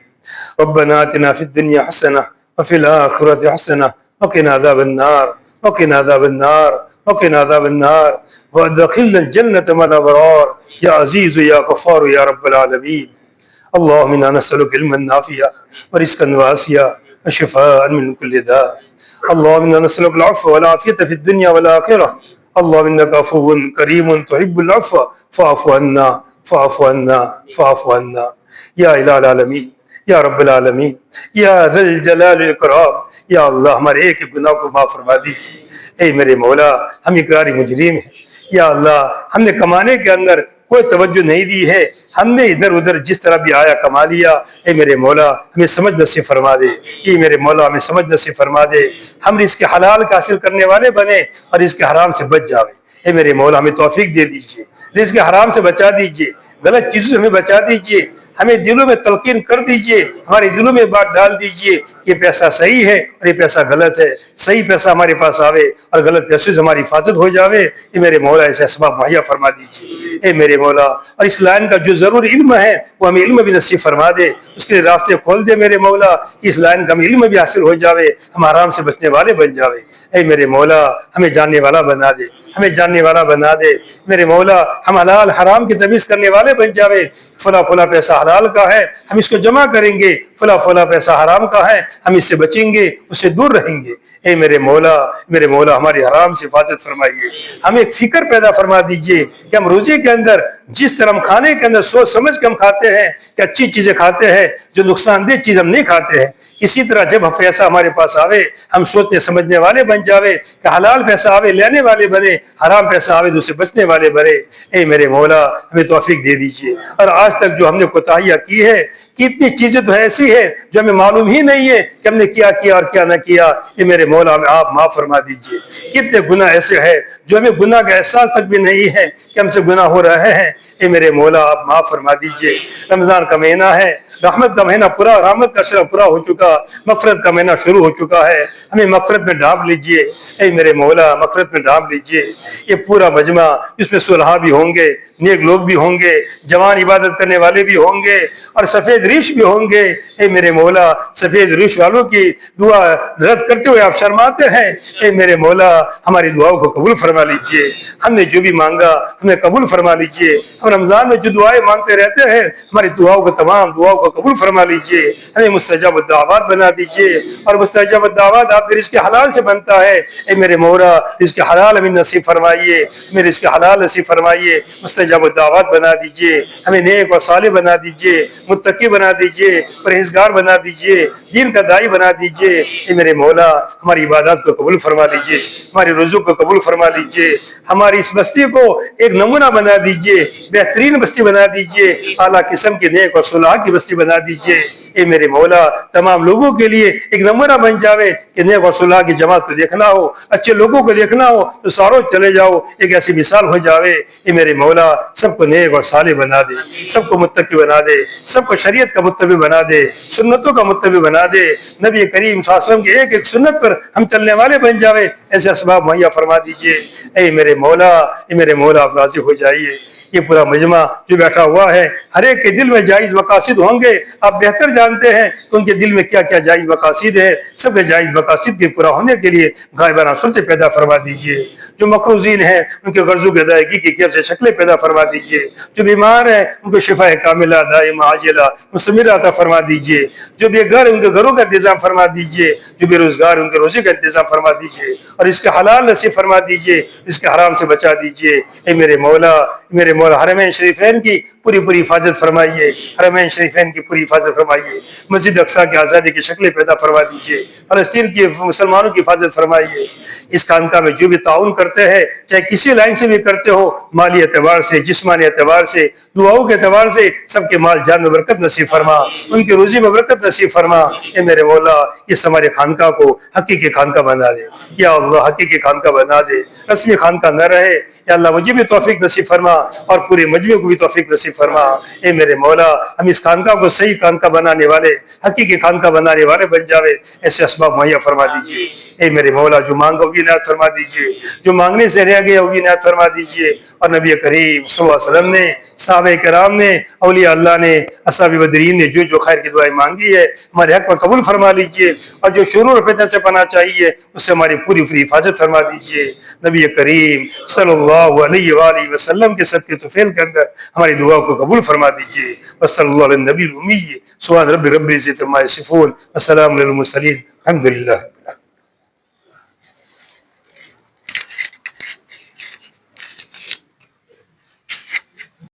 ربنا آتنا في الدنيا حسنة وفي الآخرة حسنة وقنا عذاب النار۔ وقنا عذاب النار وقنا عذاب النار وادخلنا الجنة مع الأبرار يا عزيز يا غفار يا رب العالمين. اللهم إنا نسألك علما نافعا ورزقا واسعا وشفاء من كل داء. اللهم إنا نسألك العفو والعافية في الدنيا والآخرة. اللهم إنك عفو كريم تحب العفو فاعف عنا فاعف عنا فاعف عنا یا الہ العالمین یا رب العالمین یا ذی الجلال والاکرام. یا اللہ ہمارے ایک ایک گناہ کو معاف فرما دیجیے. اے میرے مولا ہم اقراری مجرم ہیں. یا اللہ ہم نے کمانے کے اندر کوئی توجہ نہیں دی ہے. ہم نے ادھر ادھر جس طرح بھی آیا کما لیا. اے میرے مولا ہمیں سمجھ نصیب فرما دے. اے میرے مولا ہمیں سمجھ نصیب فرما دے. ہم اس کے حلال کا حاصل کرنے والے بنے اور اس کے حرام سے بچ جاوے. اے میرے مولا ہمیں توفیق دے دیجیے. رزق کے حرام سے بچا دیجیے. غلط چیزوں سے ہمیں بچا دیجیے. ہمیں دلوں میں تلقین کر دیجیے. ہمارے دلوں میں بات ڈال دیجیے کہ پیسہ صحیح ہے اور یہ پیسہ غلط ہے. صحیح پیسہ ہمارے پاس آوے اور غلط پیسے سے ہماری حفاظت ہو جاوے. یہ میرے مولا ایسے اسباب مہیا فرما دیجیے. اے میرے مولا اور اس لائن کا جو ضرور علم ہے وہ ہمیں علم بھی نصیب فرما دے. اس کے لیے راستے کھول دے میرے مولا کہ اس لائن کا ہمیں علم بھی حاصل ہو جاوے. ہم آرام سے بچنے والے بن جاوے. اے میرے مولا ہمیں جاننے والا بنا دے. ہمیں جاننے والا بنا دے میرے مولا. ہم حلال حرام کی تمیز کرنے والے بن جاوے. فلاں فلاں پیسہ حلال کا ہے ہم اس کو جمع کریں گے. فلاں فلاں پیسہ حرام کا ہے ہم اس سے بچیں گے اس سے دور رہیں گے. اے میرے مولا ہماری حرام سے حفاظت فرمائیے. ہمیں ایک فکر پیدا فرما دیجیے کہ ہم روزے کے اندر جس طرح ہم کھانے کے اندر سوچ سمجھ کے ہم کھاتے ہیں کہ اچھی چیزیں کھاتے ہیں جو نقصان دہ چیز ہم نہیں کھاتے ہیں. اسی طرح جب ہم پیسہ ہمارے پاس آوے ہم سوچنے سمجھنے والے بن جاوے کہ حلال پیسہ آوے لینے والے بنے. حرام پیسہ آوے تو اسے بچنے والے بنے. اے میرے مولا ہمیں توفیق دے دیجیے. اور آج تک جو ہم نے کوتاہیاں کی ہے کتنی چیزیں تو ایسی ہے جو ہمیں معلوم ہی نہیں ہے کہ ہم نے کیا اور کیا نہ کیا. یہ میرے مولا ہمیں آپ معاف فرما دیجیے. کتنے گناہ ایسے ہیں جو ہمیں گناہ کا احساس تک بھی نہیں ہے کہ ہم سے گناہ ہو رہے ہیں. اے میرے مولا آپ معاف فرما دیجیے. رمضان کا مہینہ ہے رحمت کا مہینہ پورا رحمت کا شرح پورا ہو چکا. مغفرت کا مہینہ شروع ہو چکا ہے. ہمیں مغفرت میں ڈھانپ لیجیے. اے میرے مولا مغفرت میں ڈھانپ لیجیے. یہ پورا مجمع اس میں صلحاء بھی ہوں گے نیک لوگ بھی ہوں گے جوان عبادت کرنے والے بھی ہوں گے اور سفید ریش بھی ہوں گے. اے میرے مولا سفید ریش والوں کی دعا رد کرتے ہوئے آپ شرماتے ہیں. اے میرے مولا ہماری دعاؤں کو قبول فرما لیجیے. ہم نے جو بھی مانگا ہمیں قبول فرما لیجیے. ہم رمضان میں جو دعائیں مانگتے رہتے ہیں ہماری دعاؤں کو تمام دعاؤں کو قبول فرما لیجیے. ہمیں مستجاب الدعوات بنا دیجیے. اور مستجاب الدعوات آپ کے رزق حلال سے بنتا ہے. اے میرے مولا رزق حلال ہمیں نصیب فرمائیے. ہمیں رزق حلال نصیب فرمائیے. مستجاب الدعوات بنا دیجیے. ہمیں نیک و صالح بنا دیجیے. متقی بنا دیجیے. پرہیزگار بنا دیجیے. دین کا داعی بنا دیجیے. اے میرے مولا ہماری عبادات کو قبول فرما لیجیے. ہماری رزق کو قبول فرما لیجیے. ہماری اس بستی کو ایک نمونہ بنا دیجیے. بہترین بستی بنا دیجیے. اعلیٰ قسم کی نیک و صلاح کی بستی بنا دیجیے. اے میرے مولا تمام لوگوں کے لیے ایک نمونہ بن جاوے کہ نیک و صلاح کی جماعت کو دیکھنا ہو اچھے لوگوں کو دیکھنا ہو تو ساروں چلے جاؤ. ایک ایسی مثال ہو جاوے. اے میرے مولا سب کو نیک اور صالح بنا دے. سب کو متقی بنا دے. سب کو شریعت کا متبع بنا دے. سنتوں کا متبع بنا دے. نبی کریم صلی اللہ علیہ وسلم کی ایک ایک سنت پر ہم چلنے والے بن جاوے. ایسے اسباب مہیا فرما دیجیے. اے میرے مولا آپ راضی ہو جائیے. یہ پورا مجمع جو بیٹھا ہوا ہے ہر ایک کے دل میں جائز مقاصد ہوں گے. آپ بہتر جانتے ہیں کہ ان کے دل میں کیا کیا جائز مقاصد ہے. سب کے جائز مقاصد کے پورا ہونے کے لیے غائبانہ صورتیں پیدا فرما دیجیے. جو مقروضین ہیں ان کے غرضوں کی ادائیگی کی کیفیت شکلیں پیدا فرما دیجیے. جو بیمار ہیں ان کو شفا کاملہ دائمہ عاجلہ مستمرہ عطا فرما دیجیے. جو بے گھر ان کے گھروں کا انتظام فرما دیجیے. جو بے روزگار ان کے روزی کا انتظام فرما دیجیے. اور اس کے حلال نصیب فرما دیجیے. اس کے حرام سے بچا دیجیے. اے میرے مولا حرمین شریفین کی پوری حفاظت فرمائیے. حرمین شریفین کی پوری حفاظت فرمائیے. مسجد اقصیٰ کی آزادی کی شکلیں پیدا فرما دیجیے. فلسطین کی مسلمانوں کی حفاظت فرمائیے. اس خانقاہ میں جو بھی تعاون کرتے ہیں چاہے کسی لائن سے بھی کرتے ہو مالی اعتبار سے جسمانی اعتبار سے دعاؤں کے اعتبار سے سب کے مال جان میں برکت نصیب فرما. ان کی روزی میں برکت نصیب فرما. اے میرے مولا اس ہمارے خانقاہ کو حقیقی خانقاہ بنا دے. یا اللہ حقیقی خانقاہ بنا دے. رسمی خانقاہ نہ رہے. یا اللہ مجھے بھی توفیق نصیب فرما اور پورے مجمع کو بھی توفیق نصیب فرما. اے میرے مولا ہم اس خانقاہ کو صحیح خانقاہ بنانے والے حقیقی خانقاہ بنانے والے بن جاوے. ایسے اسباب مہیا فرما دیجیے. اے میرے مولا جو مانگا وہ بھی عنایت فرما دیجئے، جو مانگنے سے رہ گیا وہ بھی عنایت فرما دیجئے۔ اور نبی کریم صلی اللہ علیہ وسلم نے، صحابہ کرام نے، اولیاء اللہ نے، اصحاب بدرین نے جو جو خیر کی دعائیں مانگی ہے ہمارے حق میں قبول فرما لیجئے، اور جو شرور و فتنہ سے پناہ چاہیے اس سے ہماری پوری حفاظت فرما دیجئے۔ نبی کریم صلی اللہ علیہ وآلہ وسلم کے صدقے طفیل کے اندر ہماری دعا کو قبول فرما دیجئے۔ وصلی اللہ علیہ نبی الامی، سبحان رب العزت عما یصفون، وسلام علی المرسلین، الحمدللہ۔